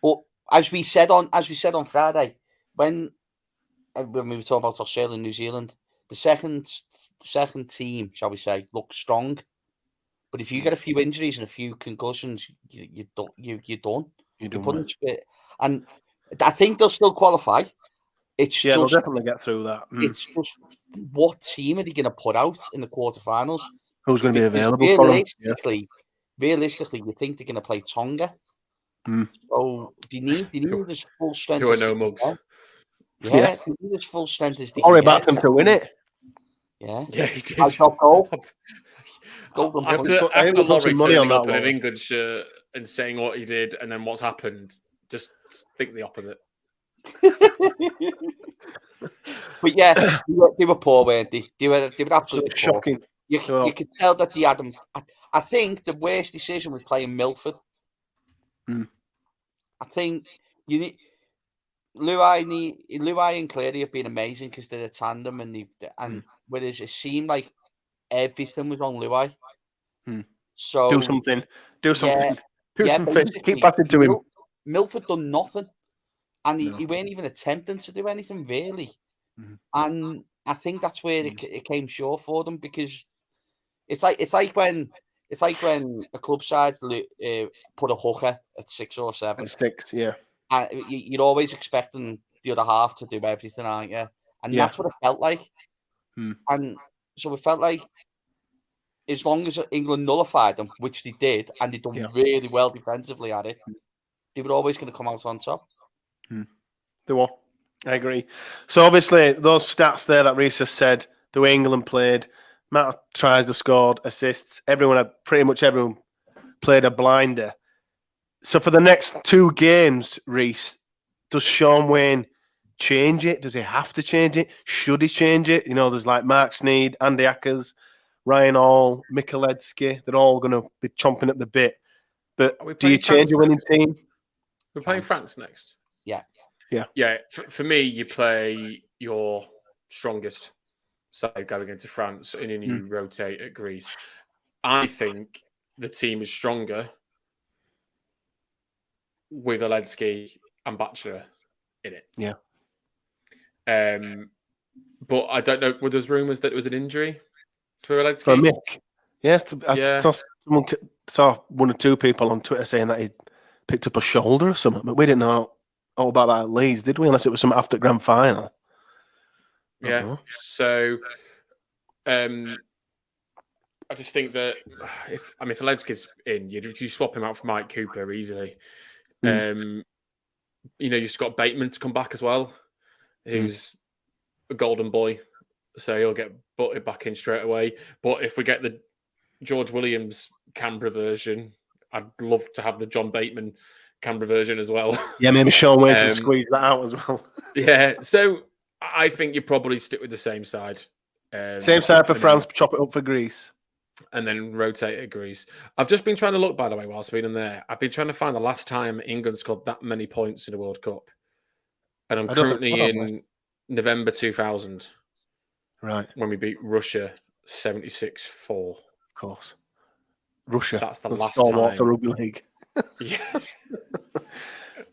S3: But as we said on Friday, when we were talking about Australia and New Zealand, the second team, shall we say, looks strong. But if you get a few injuries and a few concussions, you're done. You're putting and I think they'll still qualify.
S1: They'll definitely get through that.
S3: It's just what team are they going to put out in the quarterfinals?
S1: Who's going to be available for them?
S3: Realistically, you think they're going to play Tonga? So they need this full strength.
S2: Who are no mugs?
S3: Yeah, they need this full strength as they
S1: Or backed them to win it.
S3: Yeah,
S2: he did.
S3: After
S2: Laurie turning up in an England shirt and saying what he did, and then what's happened, just think the opposite.
S3: But yeah, they were poor, weren't they? They were absolutely
S1: shocking.
S3: You could tell that they had them. I think the worst decision was playing Milford. I think you need Luai and Cleary have been amazing because they're a tandem, and whereas it seemed like everything was on Luai. So
S1: do something. Keep passing to him.
S3: Milford done nothing, and he weren't even attempting to do anything really. And I think that's where it came short for them, because it's like when a club side put a hooker at 6 or 7.
S1: At 6, yeah.
S3: And you're always expecting the other half to do everything, aren't you? And that's what it felt like. And so it felt like as long as England nullified them, which they did, and they done really well defensively at it, they were always going to come out on top.
S1: They were. I agree. So obviously those stats there that Reece said, the way England played, amount of tries they scored, assists, pretty much everyone played a blinder. So for the next 2 games, Reece, does Sean Wayne change it? Does he have to change it? Should he change it? You know, there's like Mark Sneed, Andy Ackers, Ryan Hall, Mikulecki. They're all going to be chomping at the bit. But do you change a winning team?
S2: We're playing France next.
S3: Yeah.
S2: For me, you play your strongest side going into France, and then you rotate at Greece. I think the team is stronger with Aledzki and Batchelor in it.
S1: Yeah.
S2: But I don't know. Were there rumours that it was an injury for Aledzki?
S1: For Mick. Yes. I saw 1 or 2 people on Twitter saying that he picked up a shoulder or something, but we didn't know all about that at Leeds, did we? Unless it was some after grand final.
S2: Yeah. So, I just think that if Aledzki's in, you swap him out for Mike Cooper easily. You've got Bateman to come back as well, who's a golden boy, so he'll get butted back in straight away. But if we get the George Williams Canberra version, I'd love to have the John Bateman Canberra version as well.
S1: Yeah, maybe Sean Wayne can squeeze that out as well.
S2: Yeah, so I think you probably stick with the same side.
S1: Same side for France, chop it up for Greece.
S2: And then rotate it Greece. I've just been trying to look, by the way, whilst being in there. I've been trying to find the last time England scored that many points in the World Cup. And I'm currently in November 2000.
S1: Right.
S2: When we beat Russia 76-4.
S1: Of course. Russia.
S2: That's the last
S1: time.
S2: time.
S1: Rugby league.
S2: Yeah.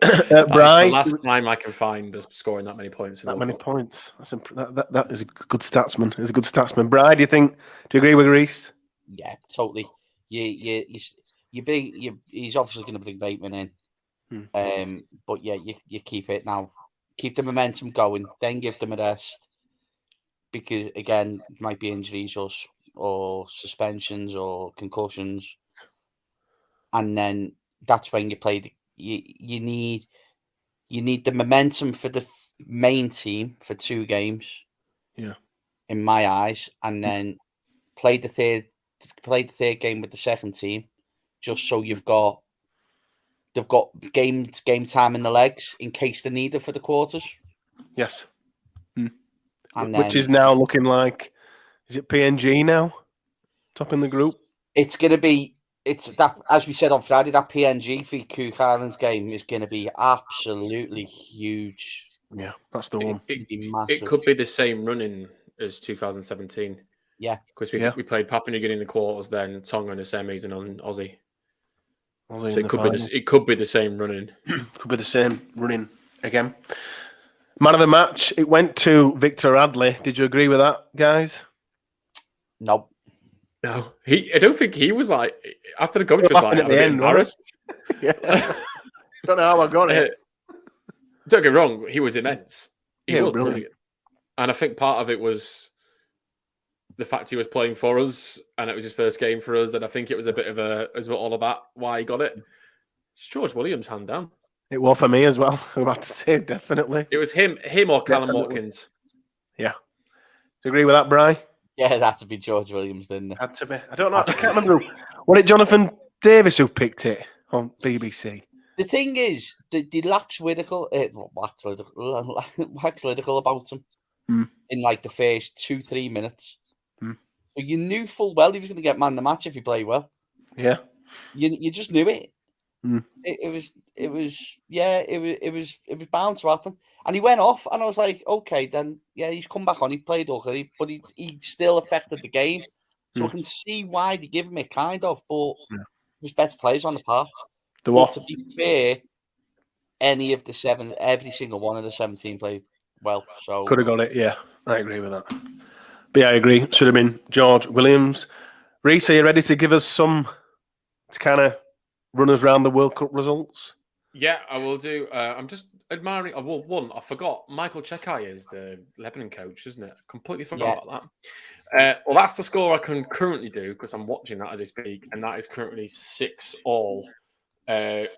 S1: Brian,
S2: the last time I can find us scoring that many points.
S1: That many points. That is a good statsman. He's a good statsman. Brian, do you agree with Greece?
S3: Yeah, totally. He's obviously going to bring Bateman in. But yeah, you keep it now. Keep the momentum going. Then give them a rest. Because again, it might be injuries or suspensions or concussions. And then that's when you play. You need the momentum for the main team for 2 games.
S1: Yeah,
S3: in my eyes, and then play the third game with the second team, just so they've got game time in the legs in case they need it for the quarters.
S1: Yes,
S3: and
S1: which is now looking like, is it PNG now, top in the group?
S3: It's gonna be. It's that, as we said on Friday, that PNG for Cook Islands game is going to be absolutely huge.
S1: Yeah, that's the one.
S2: It could be the same running as 2017.
S3: Yeah,
S2: because we played Papua New Guinea in the quarters, then Tonga in the semis, and on Aussie. So it could be the same running.
S1: Could be the same running again. Man of the match, it went to Victor Radley. Did you agree with that, guys?
S3: Nope.
S2: No, I don't think he was like, after the coach was like, I'm a bit embarrassed.
S1: Yeah. Don't know how I got it.
S2: Don't get me wrong, he was immense. He was
S1: brilliant.
S2: brilliant. And I think part of it was the fact he was playing for us and it was his first game for us. And I think it was a bit of all of that, why he got it. It's George Williams, hand down.
S1: It was for me as well. I'm about to say, definitely.
S2: It was him or Callum Watkins.
S1: Yeah. Do you agree with that, Bri?
S3: Yeah, it had to be George Williams, didn't it?
S1: Had to be. I don't know. I can't remember. Was it Jonathan Davis who picked it on BBC?
S3: The thing is, the lax lyrical about him in like the first 2-3 minutes. So you knew full well he was going to get man the match if he played well.
S1: Yeah,
S3: you just knew it. It was bound to happen. And he went off, and I was like, okay, then yeah, he's come back on. He played okay, but he still affected the game. So I can see why they give him it, kind of. But there's better players on the path. But to be fair, every single one of the 17 played well. So
S1: could have got it. Yeah, I agree with that. But yeah, I agree. Should have been George Williams. Reece, are you ready to give us some to kind of run us around the World Cup results?
S2: Yeah, I will do. I'm just admiring. I forgot. Michael Chekai is the Lebanon coach, isn't it? Completely forgot about that. Well, that's the score I can currently do because I'm watching that as I speak, and that is currently 6-all,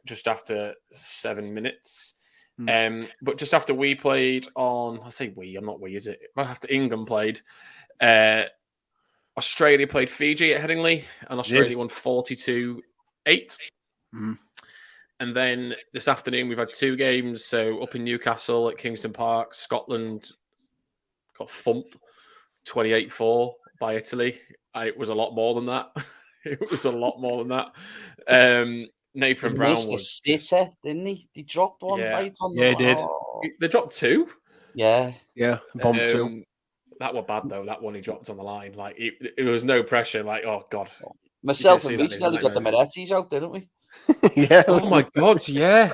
S2: just after 7 minutes. But just after we played on, I say we, I'm not we, is it? After England played, Australia played Fiji at Headingley, and Australia won 42-8. And then this afternoon, we've had 2 games. So up in Newcastle at Kingston Park, Scotland got thumped 28-4 by Italy. It was a lot more than that. It was a lot more than that. Nathan Brown was...
S3: Sitter, didn't he? He dropped one right on the...
S1: Yeah, he did.
S2: They dropped 2?
S3: Yeah.
S1: Yeah, bomb 2.
S2: That was bad, though, that one he dropped on the line. Like, it was no pressure. Like, oh, God.
S3: Myself and Reece nearly got the Moretti's out, didn't we?
S1: Yeah.
S2: Oh my God, yeah.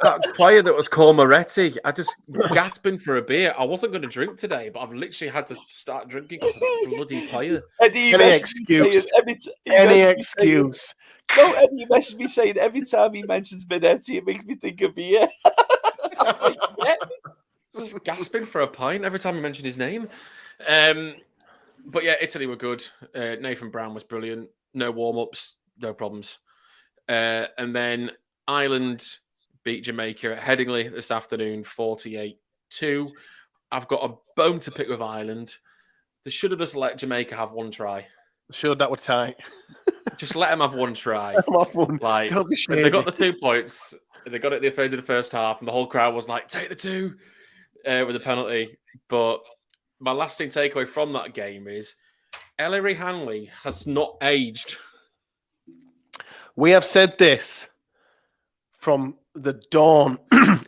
S2: That player that was called Moretti, I just gasping for a beer. I wasn't going to drink today, but I've literally had to start drinking because of that bloody player.
S1: Any excuse. Any excuse.
S3: No, Eddie messaged me saying every time he mentions Moretti, it makes me think of beer.
S2: I was gasping for a pint every time he mentioned his name. But yeah, Italy were good. Nathan Brown was brilliant. No warm-ups, no problems. And then Ireland beat Jamaica at Headingley this afternoon, 48-2. I've got a bone to pick with Ireland. They should have just let Jamaica have one try.
S1: Sure, that was tight.
S2: Just let them have one try. Like,
S1: Don't be
S2: when they got the
S1: shady.
S2: 2 points, they got it at the end of the first half, and the whole crowd was like, take the 2 with the penalty. But my lasting takeaway from that game is Ellery Hanley has not aged.
S1: We have said this from the dawn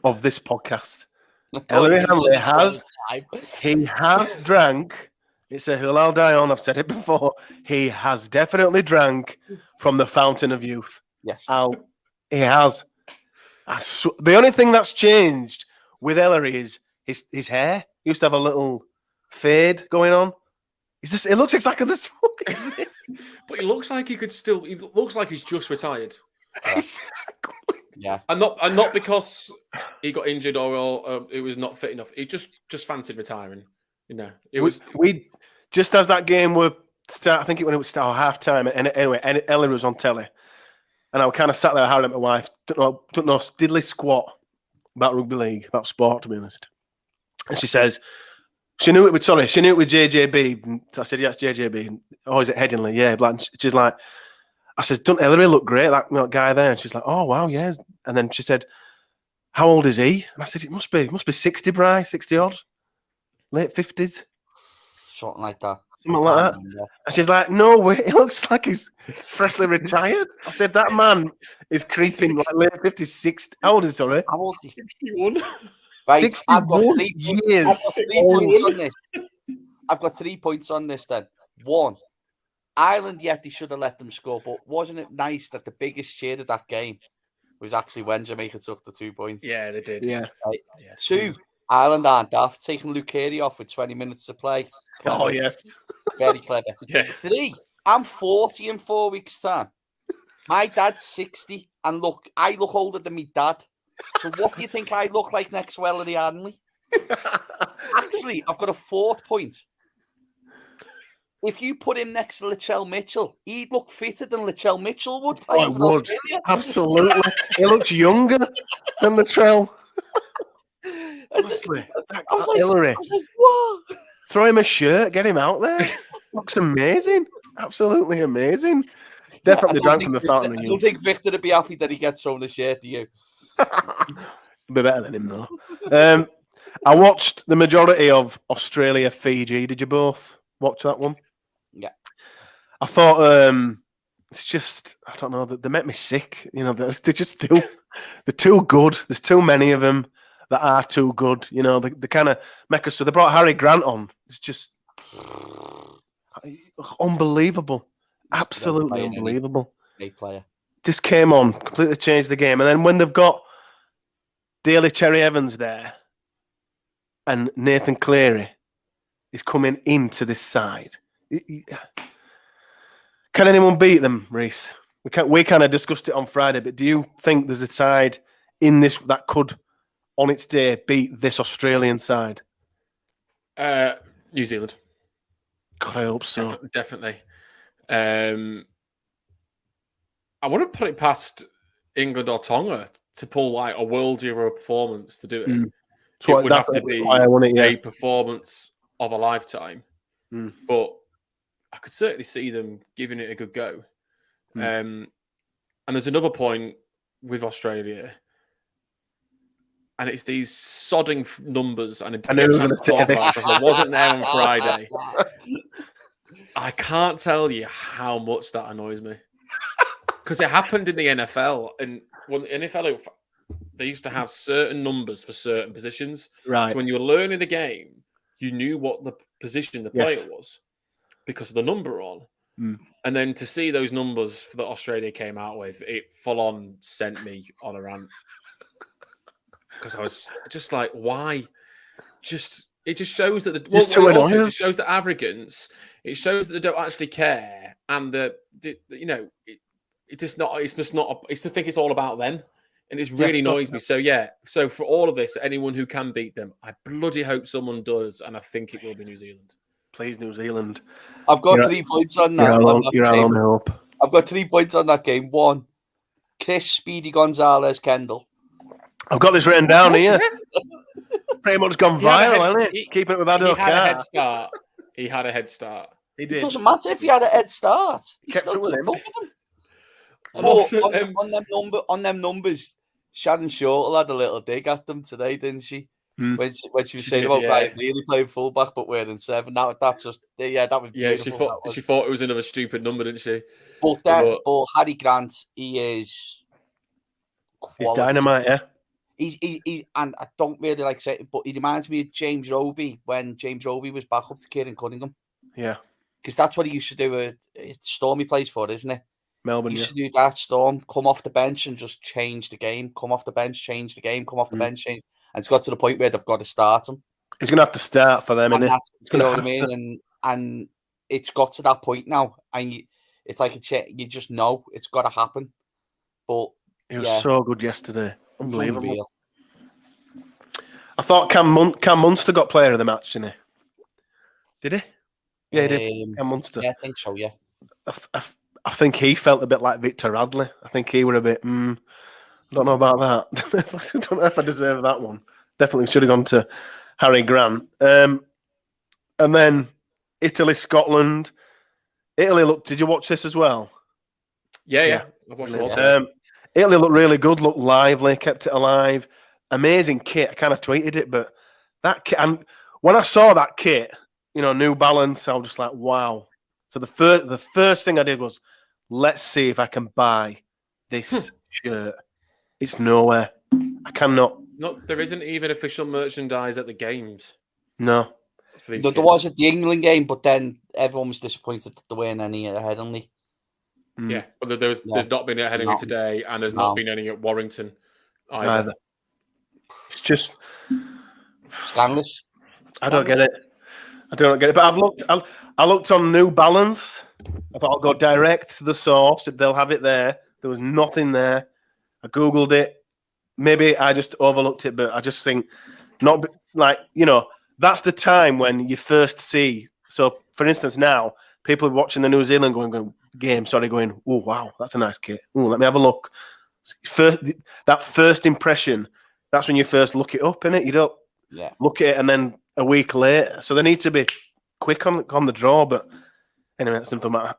S1: of this podcast. Ellery Hanley has drank. It's a hill I'll die on. I've said it before. He has definitely drank from the fountain of youth.
S3: Yes.
S1: He has. The only thing that's changed with Ellery is his hair. He used to have a little fade going on. It looks exactly the same.
S2: But he looks like he looks like he's just retired.
S1: Exactly.
S3: Yeah.
S2: And not because he got injured or it was not fit enough. He just fancied retiring. You know,
S1: we just as that game were start. I think when it was start half time. And anyway, Ellery was on telly, and I kind of sat there, Harry, my wife, don't know diddly squat about rugby league, about sport, to be honest. And she says she knew it with JJB. And I said, yeah, it's JJB. Oh, is it Headingley? Yeah. She's like, I said, doesn't Ellery look great, that guy there? And she's like, oh wow, yeah. And then she said, how old is he? And I said, it must be 60, Bry, 60 odd. Late 50s.
S3: Something like that.
S1: Something like that. Remember. And she's like, no way, it looks like he's freshly retired. I said, that man is creeping like late 50s, 60. How old is he, sorry?
S3: How old is he?
S2: 61.
S3: Right,
S1: 61 years.
S3: I've got 3 points on this then. 1, Ireland, they should have let them score, but wasn't it nice that the biggest cheer of that game was actually when Jamaica took the 2 points?
S2: Yeah, they did.
S1: Yeah.
S3: Right. Yeah. 2, Ireland aren't daft, taking Luke Carey off with 20 minutes to play. Clever.
S1: Oh, yes.
S3: Very clever.
S2: Yeah.
S3: 3, I'm 40 in 4 weeks' time. My dad's 60, and look, I look older than my dad. So what do you think I look like next to Ellery Hanley? Actually, I've got a 4th point. If you put him next to Latrell Mitchell, he'd look fitter than Latrell Mitchell would.
S1: I would. Absolutely. He looks younger than Latrell. Honestly.
S3: I was like,
S1: Ellery.
S3: what?
S1: Throw him a shirt, get him out there. Looks amazing. Absolutely amazing. Definitely drank from the fountain of youth.
S3: I don't think Victor would be happy that he gets thrown a shirt to you.
S1: Be better than him, though. I watched the majority of Australia, Fiji. Did you both watch that one?
S3: Yeah.
S1: I thought it's just, I don't know, they make me sick. You know, they're just they're too good. There's too many of them that are too good. You know, they kind of make us. So they brought Harry Grant on. It's just unbelievable. Absolutely unbelievable.
S3: Great player.
S1: Just came on, completely changed the game. And then when they've got Daly Cherry Evans there and Nathan Cleary is coming into this side. Can anyone beat them, Reese? We kind of discussed it on Friday, but do you think there's a side in this that could, on its day, beat this Australian side?
S2: New Zealand.
S1: God, I hope so.
S2: Definitely. I wouldn't put it past England or Tonga to pull like a World Euro performance to do it. It would have to be a performance of a lifetime. But I could certainly see them giving it a good go. And there's another point with Australia, and it's these sodding numbers. And I didn't get a chance to talk about because I wasn't there on Friday. I can't tell you how much that annoys me. Because it happened in the NFL, and when the NFL, they used to have certain numbers for certain positions.
S1: Right.
S2: So when you were learning the game, you knew what the position the player was because of the number on. And then to see those numbers that Australia came out with, it full on sent me on a rant. Because I was just like, why? It just shows that it shows the arrogance. It shows that they don't actually care, and it's to think it's all about them, and it really annoys me. So for all of this, anyone who can beat them, I bloody hope someone does, and I think it will be New Zealand.
S1: Please, New Zealand.
S3: I've got 3 points on that.
S1: You're on hope.
S3: I've got 3 points on that game. 1, Chris Speedy Gonzalez Kendall.
S1: I've got this written down here. pretty much gone
S2: He had a
S1: viral,
S2: head-
S1: hasn't it?
S2: he-
S1: Keeping it with
S2: He had a head
S1: Adokar.
S2: start. He had a head start.
S1: He
S3: It
S1: did.
S3: doesn't matter if he had a head start. He
S1: Kept
S3: still
S1: up with
S3: kept
S1: him.
S3: up with him.
S2: And
S3: But
S2: also,
S3: on them numbers, Shannon Shortle had a little dig at them today, didn't she?
S1: Hmm.
S3: When she was
S2: She
S3: saying
S2: did,
S3: about
S2: yeah.
S3: Ryan Neely playing fullback but wearing 7. That was that was
S2: yeah,
S3: beautiful.
S2: she thought it was another stupid number, didn't she?
S3: But Harry Grant, he is
S1: He's
S3: quality.
S1: dynamite, yeah.
S3: He and I don't really like saying it, but he reminds me of James Roby when James Roby was back up to Kieran Cunningham.
S1: Yeah.
S3: Because that's what he used to do. It's Storm he plays for, isn't it?
S1: Melbourne,
S3: He
S1: yeah.
S3: used to do that. Storm, come off the bench and just change the game. Come off the bench, change the game. Come off the bench, change. And it's got to the point where they've got to start him.
S1: He's going to have to start for them,
S3: And
S1: isn't
S3: that's,
S1: He's
S3: you
S1: gonna
S3: know what I
S1: have
S3: mean? And it's got to that point now. And it's like you just know it's got to happen. But
S1: he was so good yesterday. Unbelievable.
S3: unreal.
S1: I thought Cam Munster got player of the match, didn't he? Did he? Yeah, he did. Cam Munster.
S3: Yeah, I think so, yeah.
S1: I think he felt a bit like Victor Radley. I think he were a bit, I don't know about that. I don't know if I deserve that one. Definitely should have gone to Harry Grant. And then Italy, Scotland. Italy, look, did you watch this as well?
S2: Yeah. I've watched
S1: Brilliant.
S2: a lot.
S1: Italy looked really good, looked lively, kept it alive. Amazing kit. I kind of tweeted it, but that kit, and when I saw that kit, New Balance, I was just like, wow. So the first thing I did was, let's see if I can buy this shirt. It's nowhere. I cannot.
S2: No, there isn't even official merchandise at the games.
S1: No.
S3: There was at the England game, but then everyone was disappointed that there weren't any at Headingley.
S2: Yeah, but there's not been at Headingley today, and there's not been any at Warrington either.
S1: It's just
S3: scandalous.
S1: I don't get it. But I looked on New Balance. I thought I'll go direct to the source. They'll have it there. There was nothing there. I Googled it. Maybe I just overlooked it, but I just think that's the time when you first see. So, for instance, now people are watching the New Zealand game, going, oh, wow, that's a nice kit. Oh, let me have a look. That first impression, that's when you first look it up, innit? You don't look at it and then a week later. So they need to be quick on the draw, but anyway, that's something matter.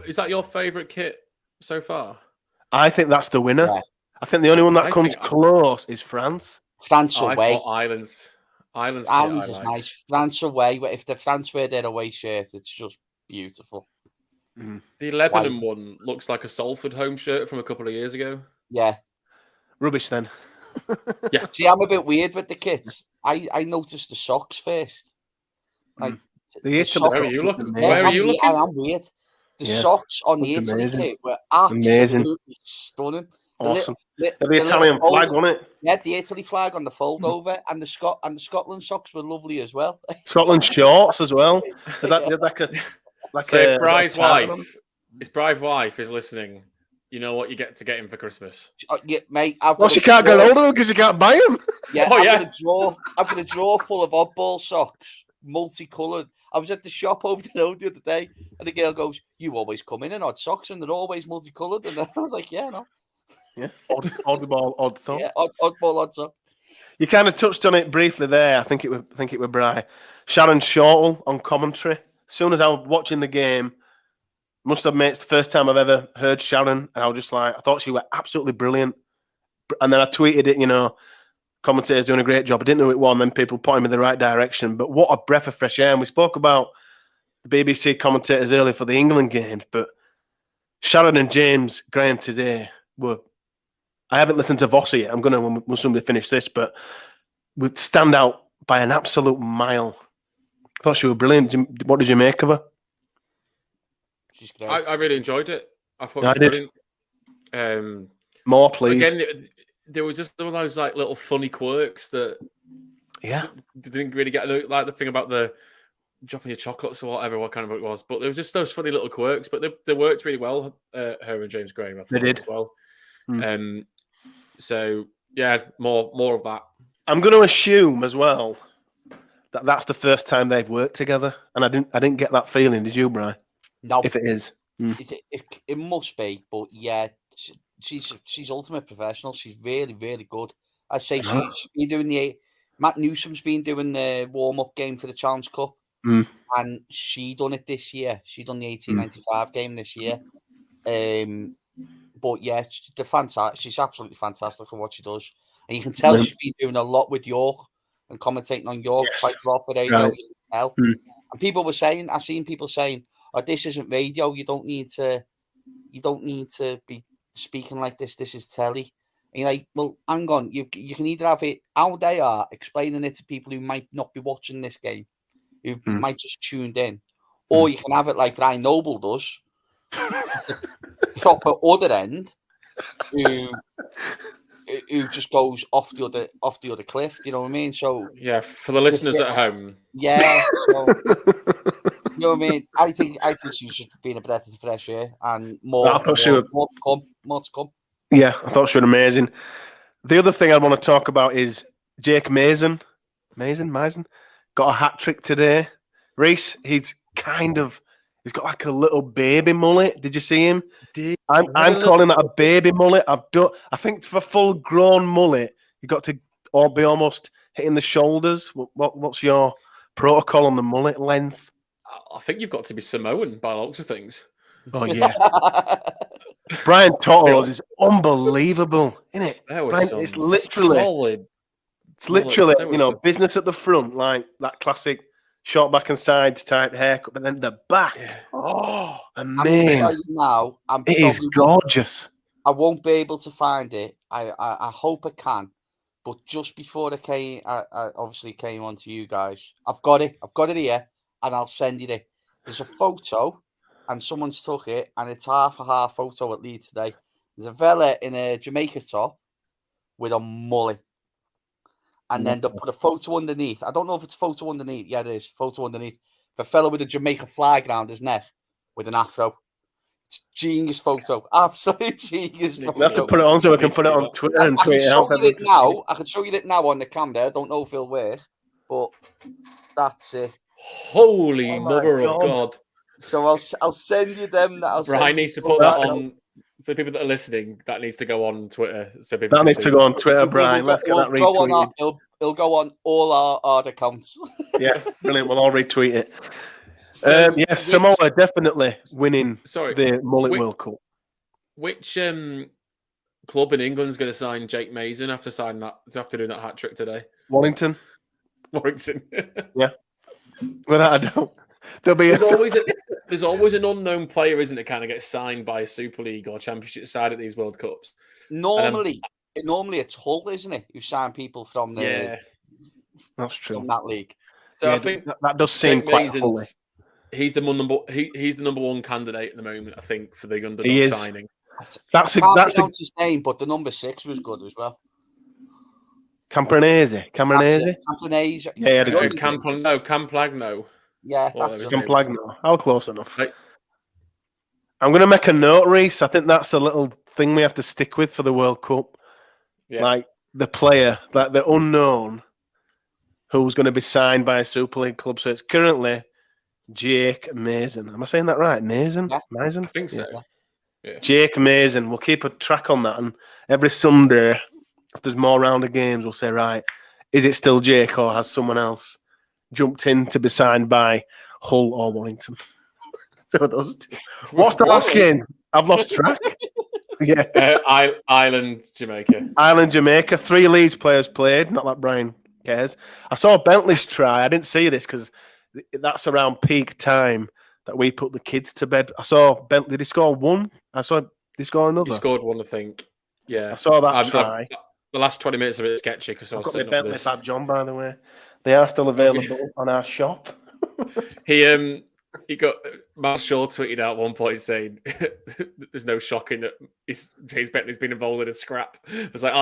S2: Is that your favourite kit so far?
S1: I think that's the winner. Yeah. I think the only one that comes close is France.
S3: France away.
S2: Ireland's
S3: is nice. France away. If the France wear their away shirt, it's just beautiful.
S2: Mm-hmm. The Lebanon one looks like a Salford home shirt from a couple of years ago.
S3: Yeah.
S1: Rubbish then.
S2: Yeah.
S3: See, I'm a bit weird with the kits. I noticed the socks first. Like
S1: the
S2: socks. Where are you looking?
S3: I am weird. The socks on the Italy kit were absolutely stunning.
S1: Awesome. The Italian flag, wasn't it?
S3: Yeah, the Italy flag on the fold over, and the Scotland socks were lovely as well.
S1: Scotland shorts as well. Is that
S2: if Bride's wife is listening, you know what you get to get him for Christmas.
S3: Yeah, mate.
S1: She can't get hold of them because you can't buy them.
S3: Yeah, I'm gonna draw full of oddball socks, multicolored. I was at the shop over the road the other day, and the girl goes, "You always come in odd socks, and they're always multicolored." And I was like, "Yeah, no."
S1: Yeah, odd sock.
S3: Yeah, oddball, odd sock.
S1: You kind of touched on it briefly there. I think it was Bry. Sharon Shortle on commentary. As soon as I was watching the game, must admit it's the first time I've ever heard Sharon, and I was just like, I thought she was absolutely brilliant. And then I tweeted it, commentators doing a great job. I didn't know who it was, and then people pointed me in the right direction. But what a breath of fresh air. And we spoke about the BBC commentators earlier for the England games, but Sharon and James Graham today were. I haven't listened to Vossi yet. I'm going to when somebody finish this, but would stand out by an absolute mile. I thought she was brilliant. What did you make of her?
S3: She's great.
S2: I really enjoyed it. I thought she was brilliant.
S1: More, please.
S2: Again, there was just some of those little funny quirks that didn't really get like the thing about the dropping your chocolates or whatever, what kind of it was. But there was just those funny little quirks. But they worked really well. Her and James Graham, I thought, they did as well. So yeah, more of that. I'm
S1: going to assume as well that that's the first time they've worked together, and I didn't get that feeling. Did you, Brian?
S3: No.
S1: If it is,
S3: it must be. But yeah, she's ultimate professional. She's really, really good. I say she's been doing Matt Newsom's been doing the warm-up game for the Challenge Cup, and she done it this year. She done the 1895 game this year. But yeah, they're fantastic. She's absolutely fantastic at what she does, and you can tell she's been doing a lot with York and commentating on York quite a lot for radio.
S1: Right.
S3: You can tell. And people were saying, I've seen people saying, "Oh, this isn't radio. You don't need to be speaking like this. This is telly." And you're like, well, hang on. You can either have it how they are, explaining it to people who might not be watching this game, who might just tuned in, or you can have it like Brian Noble does, proper other end, who just goes off the other cliff. Do you know what I mean? So
S2: yeah, for the listeners at home,
S3: yeah. So, you know what I mean? I think she's just being a breath of fresh air, and more to come.
S1: Yeah, I thought she was amazing. The other thing I want to talk about is Jake Mason. Mason got a hat trick today. Reese, he's got like a little baby mullet. Did you see him? I'm calling that a baby mullet. I think for full grown mullet, you got to be almost hitting the shoulders. What's your protocol on the mullet length?
S2: I think you've got to be Samoan by the looks of things.
S1: Oh yeah. Brian Toto's is unbelievable, isn't it? Brian, it's literally business at the front, like that classic short back and sides type haircut, but then the back. Yeah. Oh, amazing.
S3: Now,
S1: it is gorgeous.
S3: I won't be able to find it. I hope I can. But just before I obviously came on to you guys, I've got it here, and I'll send you it. There's a photo, and someone's took it, and it's half a half photo at Leeds today. There's a fella in a Jamaica top with a mullet. And then they'll put a photo underneath. I don't know if it's a photo underneath. Yeah, it is. Photo underneath. The fella with a Jamaica flag around his neck with an afro. It's genius photo. Absolutely genius photo.
S1: We have to put it on so we can put it on Twitter and tweet it out.
S3: I can show you it now on the camera. I don't know if it'll work, but that's it.
S2: Holy mother of God.
S3: So I'll send you them.
S2: Brian needs to put that on. For people that are listening, that needs to go on Twitter. So
S1: that needs to go on Twitter, Brian. Let's get that retweeted.
S3: It'll go on all our accounts.
S1: Yeah, brilliant. We'll all retweet it. Yes, Samoa definitely winning the Mullet World Cup.
S2: Which club in England is going to sign Jake Mason after doing that hat trick today?
S1: Warrington.
S2: Yeah.
S1: Without a doubt.
S2: There's always an unknown player, isn't it, kind of gets signed by a Super League or Championship side at these World Cups.
S3: Normally it's Hull, isn't it, who sign people from the
S1: that's true
S3: from that league.
S2: So I think
S1: that does seem quite Hully.
S2: He's the number one candidate at the moment, I think, for the underdog signing.
S3: That's his name, but the number 6 was good as well.
S1: Campranese.
S3: Yeah,
S2: Camplagno.
S3: Yeah, that's
S1: Camplagno. How close enough? Right. I'm going to make a note, Reese. I think that's a little thing we have to stick with for the World Cup. Yeah. Like the player, like the unknown, who's going to be signed by a Super League club. So it's currently Jake Mason. Am I saying that right? Mason?
S3: Yeah.
S1: Mason?
S2: I think so.
S1: Yeah. Jake Mason. We'll keep a track on that. And every Sunday, if there's more round of games, we'll say, right, is it still Jake or has someone else jumped in to be signed by Hull or Warrington? So those two. What's the last game? I've lost track. Yeah.
S2: Ireland,
S1: Jamaica. 3 Leeds players played. Not that Brian cares. I saw Bentley's try. I didn't see this because that's around peak time that we put the kids to bed. I saw Bentley. Did he score one? Did he score another?
S2: He scored one, I think. Yeah.
S1: I saw that try.
S2: The last 20 minutes of it is sketchy because I was sitting
S1: Bentley Bad John, by the way. They are still available on our shop.
S2: He got Matt Shaw tweeted out at one point saying there's no shocking that James Bentley's been involved in a scrap. It was like,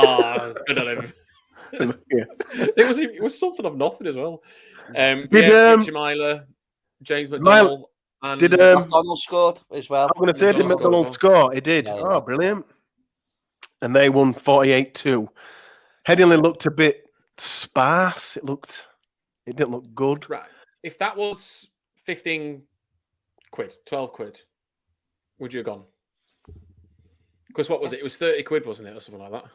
S2: good on him.
S1: Yeah.
S2: It was something of nothing as well. Richie Myler, James McDonald, and
S3: McDonald scored as well.
S1: I'm going to say did McDonald score? He did. Yeah. Brilliant. And they won 48-2. Headingley looked a bit sparse. It didn't look good.
S2: Right. If that was 15 quid, 12 quid, would you have gone? Because what was it? It was 30 quid, wasn't it? Or something like that.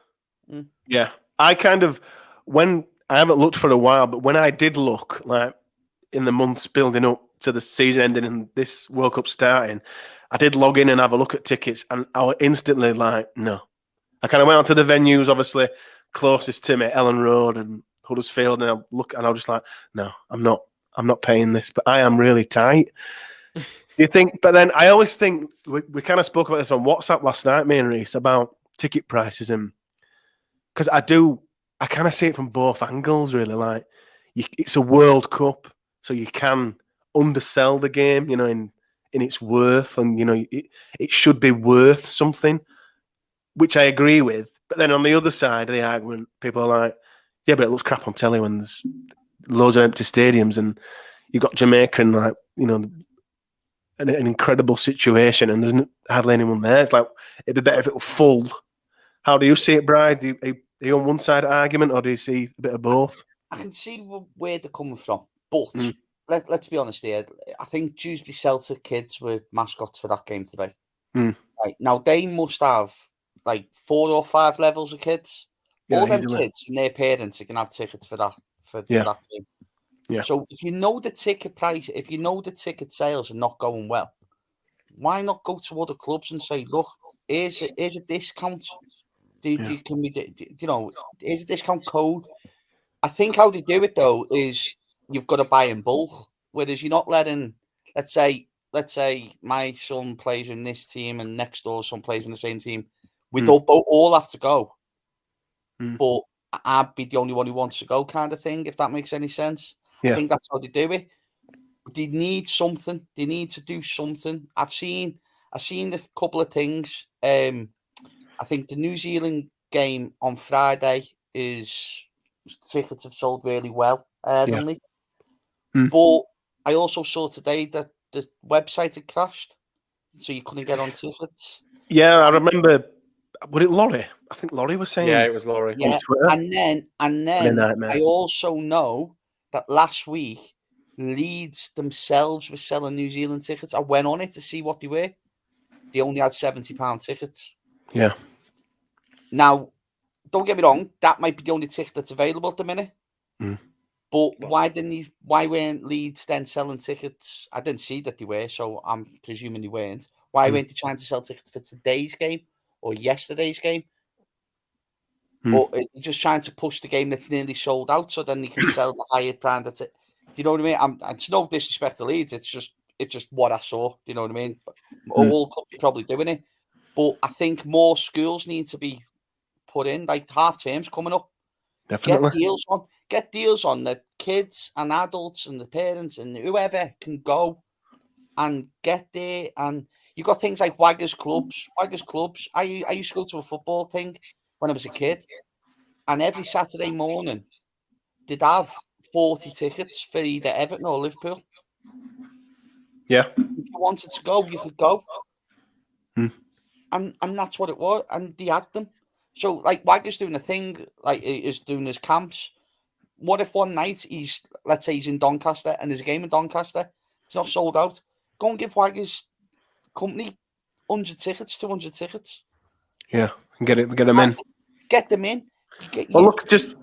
S1: Yeah. I kind of, when I haven't looked for a while, but when I did look, like in the months building up to the season ending and this World Cup starting, I did log in and have a look at tickets, and I was instantly like, no. I kind of went onto the venues, obviously closest to me, Ellen Road and Huddersfield, and I was just like, no, I'm not paying this, but I am really tight. You think, but then I always think we kind of spoke about this on WhatsApp last night, me and Reese, about ticket prices, and because I kind of see it from both angles, really. Like, it's a World Cup, so you can undersell the game, in its worth, and it should be worth something, which I agree with. But then on the other side of the argument, people are like, yeah, but it looks crap on telly when there's loads of empty stadiums and you've got Jamaica in, like, an incredible situation and there's hardly anyone there. It's like, it'd be better if it were full. How do you see it, Bride? Are you on one side of the argument, or do you see a bit of both?
S3: I can see where they're coming from, but let's be honest here. I think Dewsbury Celtic kids were mascots for that game today. Right, now, they must have like 4 or 5 levels of kids. All them kids and their parents are going to have tickets for that game.
S1: Yeah.
S3: So if you know the ticket price, if you know the ticket sales are not going well, why not go to other clubs and say, look, here's a discount. Here's a discount code. I think how they do it though is you've got to buy in bulk, whereas you're not letting, let's say my son plays in this team and next door son plays in the same team. We don't all have to go, but I'd be the only one who wants to go, kind of thing, if that makes any sense. Yeah. I think that's how they do it. They need something. They need to do something. I've seen a couple of things. I think the New Zealand game on Friday tickets have sold really well, early. But I also saw today that the website had crashed, so you couldn't get on tickets.
S1: Yeah, I remember. Was it Laurie? I think Laurie was saying.
S2: Yeah, it was Laurie.
S3: Yeah, and then I also know that last week Leeds themselves were selling New Zealand tickets. I went on it to see what they were. They only had £70 tickets.
S1: Yeah.
S3: Now, don't get me wrong, that might be the only ticket that's available at the minute. But why weren't Leeds then selling tickets? I didn't see that they were, so I'm presuming they weren't. Why weren't they trying to sell tickets for today's game or yesterday's game? Or just trying to push the game that's nearly sold out so then they can sell the higher brand. That's it. Do you know what I mean? It's no disrespect to Leeds. It's just what I saw. Do you know what I mean? All clubs are probably doing it. But I think more schools need to be put in, like half terms coming up.
S1: Definitely.
S3: Get deals on the kids and adults and the parents and whoever can go and get there. And you got things like Waggers clubs. I used to go to a football thing when I was a kid, and every Saturday morning they'd have 40 tickets for either Everton or Liverpool.
S1: Yeah.
S3: If you wanted to go, you could go. And that's what it was. And they had them. So, like, Wagger's doing a thing, like, is doing his camps. What if one night let's say he's in Doncaster and there's a game in Doncaster, it's not sold out? Go and give Wagger's company 100 tickets, 200 tickets.
S1: Yeah, and get them in.
S3: Get them in.
S1: Look, just...
S3: Do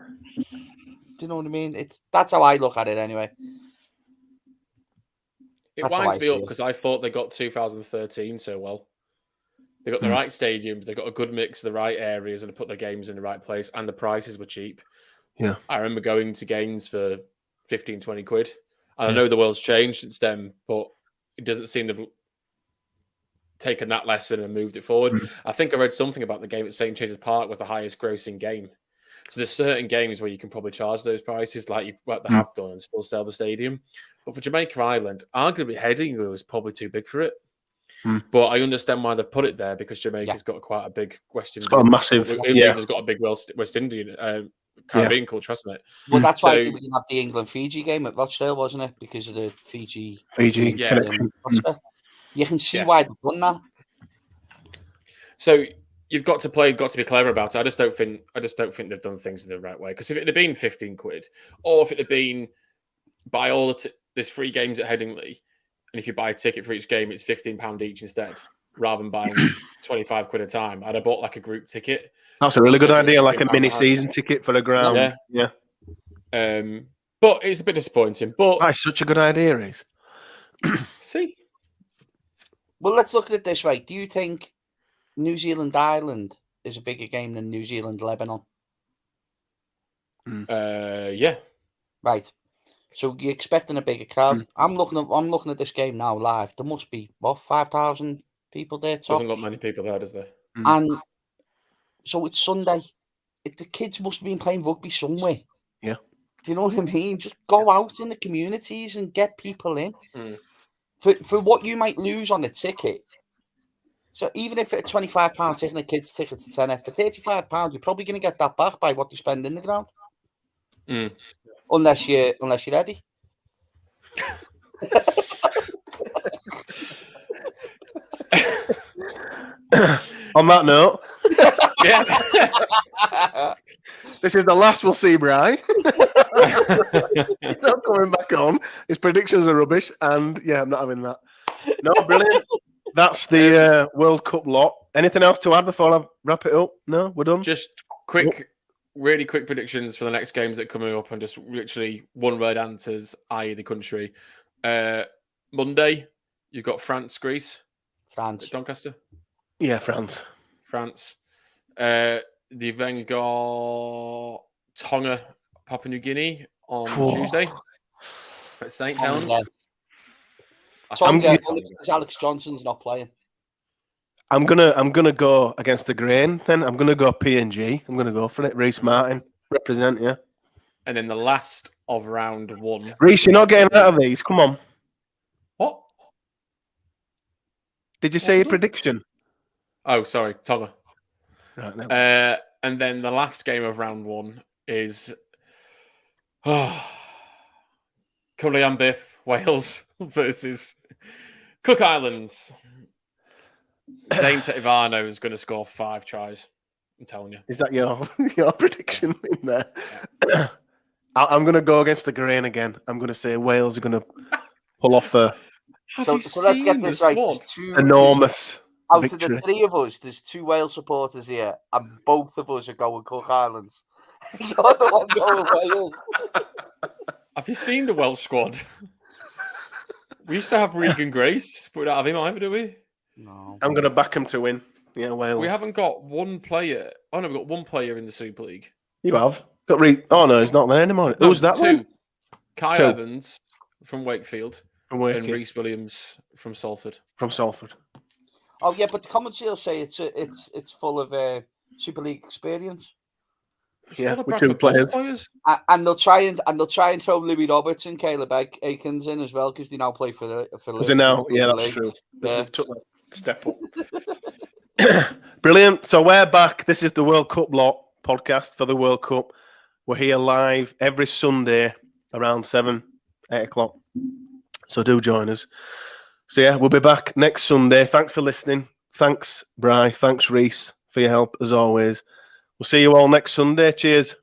S3: you know what I mean? That's how I look at it anyway.
S2: It winds me up because I thought they got 2013 so well. They got the right stadiums, they got a good mix of the right areas, and they put their games in the right place, and the prices were cheap.
S1: Yeah.
S2: I remember going to games for 15, 20 quid. And I know the world's changed since then, but it doesn't seem to have taken that lesson and moved it forward. I think I read something about the game at St. James's Park was the highest grossing game. So there's certain games where you can probably charge those prices like they have done and still sell the stadium. But for Jamaica Island, arguably Headingley was probably too big for it. But I understand why they've put it there because Jamaica's got quite a big West Indian.
S1: Got a massive.
S2: It's got a big West Indian Caribbean culture, hasn't it?
S3: Well, that's why we didn't have the England-Fiji game at Rochdale, wasn't it? Because of the Fiji
S1: connection.
S3: You can see why they've done that.
S2: So you've got to be clever about it. I just don't think they've done things in the right way. Because if it had been 15 quid, or if it had been buy all there's 3 games at Headingley, and if you buy a ticket for each game, it's £15 each instead, rather than buying 25 quid a time. I'd have bought like a group ticket.
S1: That's a really good idea, like a mini season ticket for a ground.
S2: Yeah. But it's a bit disappointing. But
S1: That's such a good idea, Reese.
S2: see,
S3: Well, let's look at it this way. Do you think New Zealand Ireland is a bigger game than New Zealand Lebanon?
S2: yeah.
S3: Right. So you're expecting a bigger crowd. I'm looking at this game now live. There must be 5,000 people there.
S2: Doesn't look many people there, does there?
S3: And so it's Sunday. The kids must have been playing rugby somewhere.
S1: Yeah.
S3: Do you know what I mean? Just go out in the communities and get people in.
S2: Mm.
S3: For what you might lose on a ticket. So even if it's £25 taking a kid's ticket to tenner, for £35, you're probably going to get that back by what you spend in the ground.
S2: Mm.
S3: Unless you're ready.
S1: On that note,
S2: Yeah.
S1: this is the last we'll see, Bri. He's not coming back on. His predictions are rubbish, and yeah, I'm not having that. No, brilliant. That's the World Cup lot. Anything else to add before I wrap it up? No, we're done.
S2: Just really quick predictions for the next games that are coming up, and just literally one-word answers, i.e. the country. Monday, you've got France, Greece.
S3: France.
S2: Doncaster?
S1: Yeah, France.
S2: They've then got Tonga, Papua New Guinea on Tuesday at St. Helens.
S3: Because Alex Johnson's not playing.
S1: I'm gonna go against the grain. Then I'm gonna go PNG. I'm gonna go for it. Reese Martin represent you.
S2: And then the last of round one.
S1: Reese, you're not getting out of these. Come on.
S2: What?
S1: Did you say your prediction?
S2: Oh, sorry, Tonga.
S1: Right, no.
S2: And then the last game of round one is Cymru Biff, Wales versus Cook Islands. Zane Ivano is going to score 5 tries. I'm telling you.
S1: Is that your prediction in there? I'm going to go against the grain again. I'm going to say Wales are going to pull off a
S3: So let's get this right.
S1: enormous
S3: out
S1: victory.
S3: of the three of us, there's 2 Wales supporters here, and both of us are going Cook Islands. You're the one going Wales.
S2: Have you seen the Welsh squad? We used to have Regan Grace, but we don't have him either, do we?
S3: No.
S1: I'm going to back him to win. Yeah, Wales.
S2: We haven't got one player. Oh, no, we've got one player in the Super League.
S1: You have? Oh, no, he's not there anymore.
S2: No,
S1: Who's that
S2: 2.
S1: one?
S2: Kai
S1: 2.
S2: Evans from Wakefield and Reece Williams from Salford.
S3: Oh yeah, but the commentary will say it's full of Super League experience.
S1: Yeah,
S2: with
S1: with 2 players.
S3: And they'll try and throw Louis Roberts and Caleb Aikens in as well because they now play for
S1: Liverpool. Now, yeah, that's
S3: league.
S1: true.
S3: Yeah.
S1: They've took that step up. Brilliant. So we're back. This is the World Cup lot podcast for the World Cup. We're here live every Sunday around 7, 8 o'clock. So do join us. So yeah, we'll be back next Sunday. Thanks for listening. Thanks, Bri. Thanks, Reese, for your help as always. We'll see you all next Sunday. Cheers.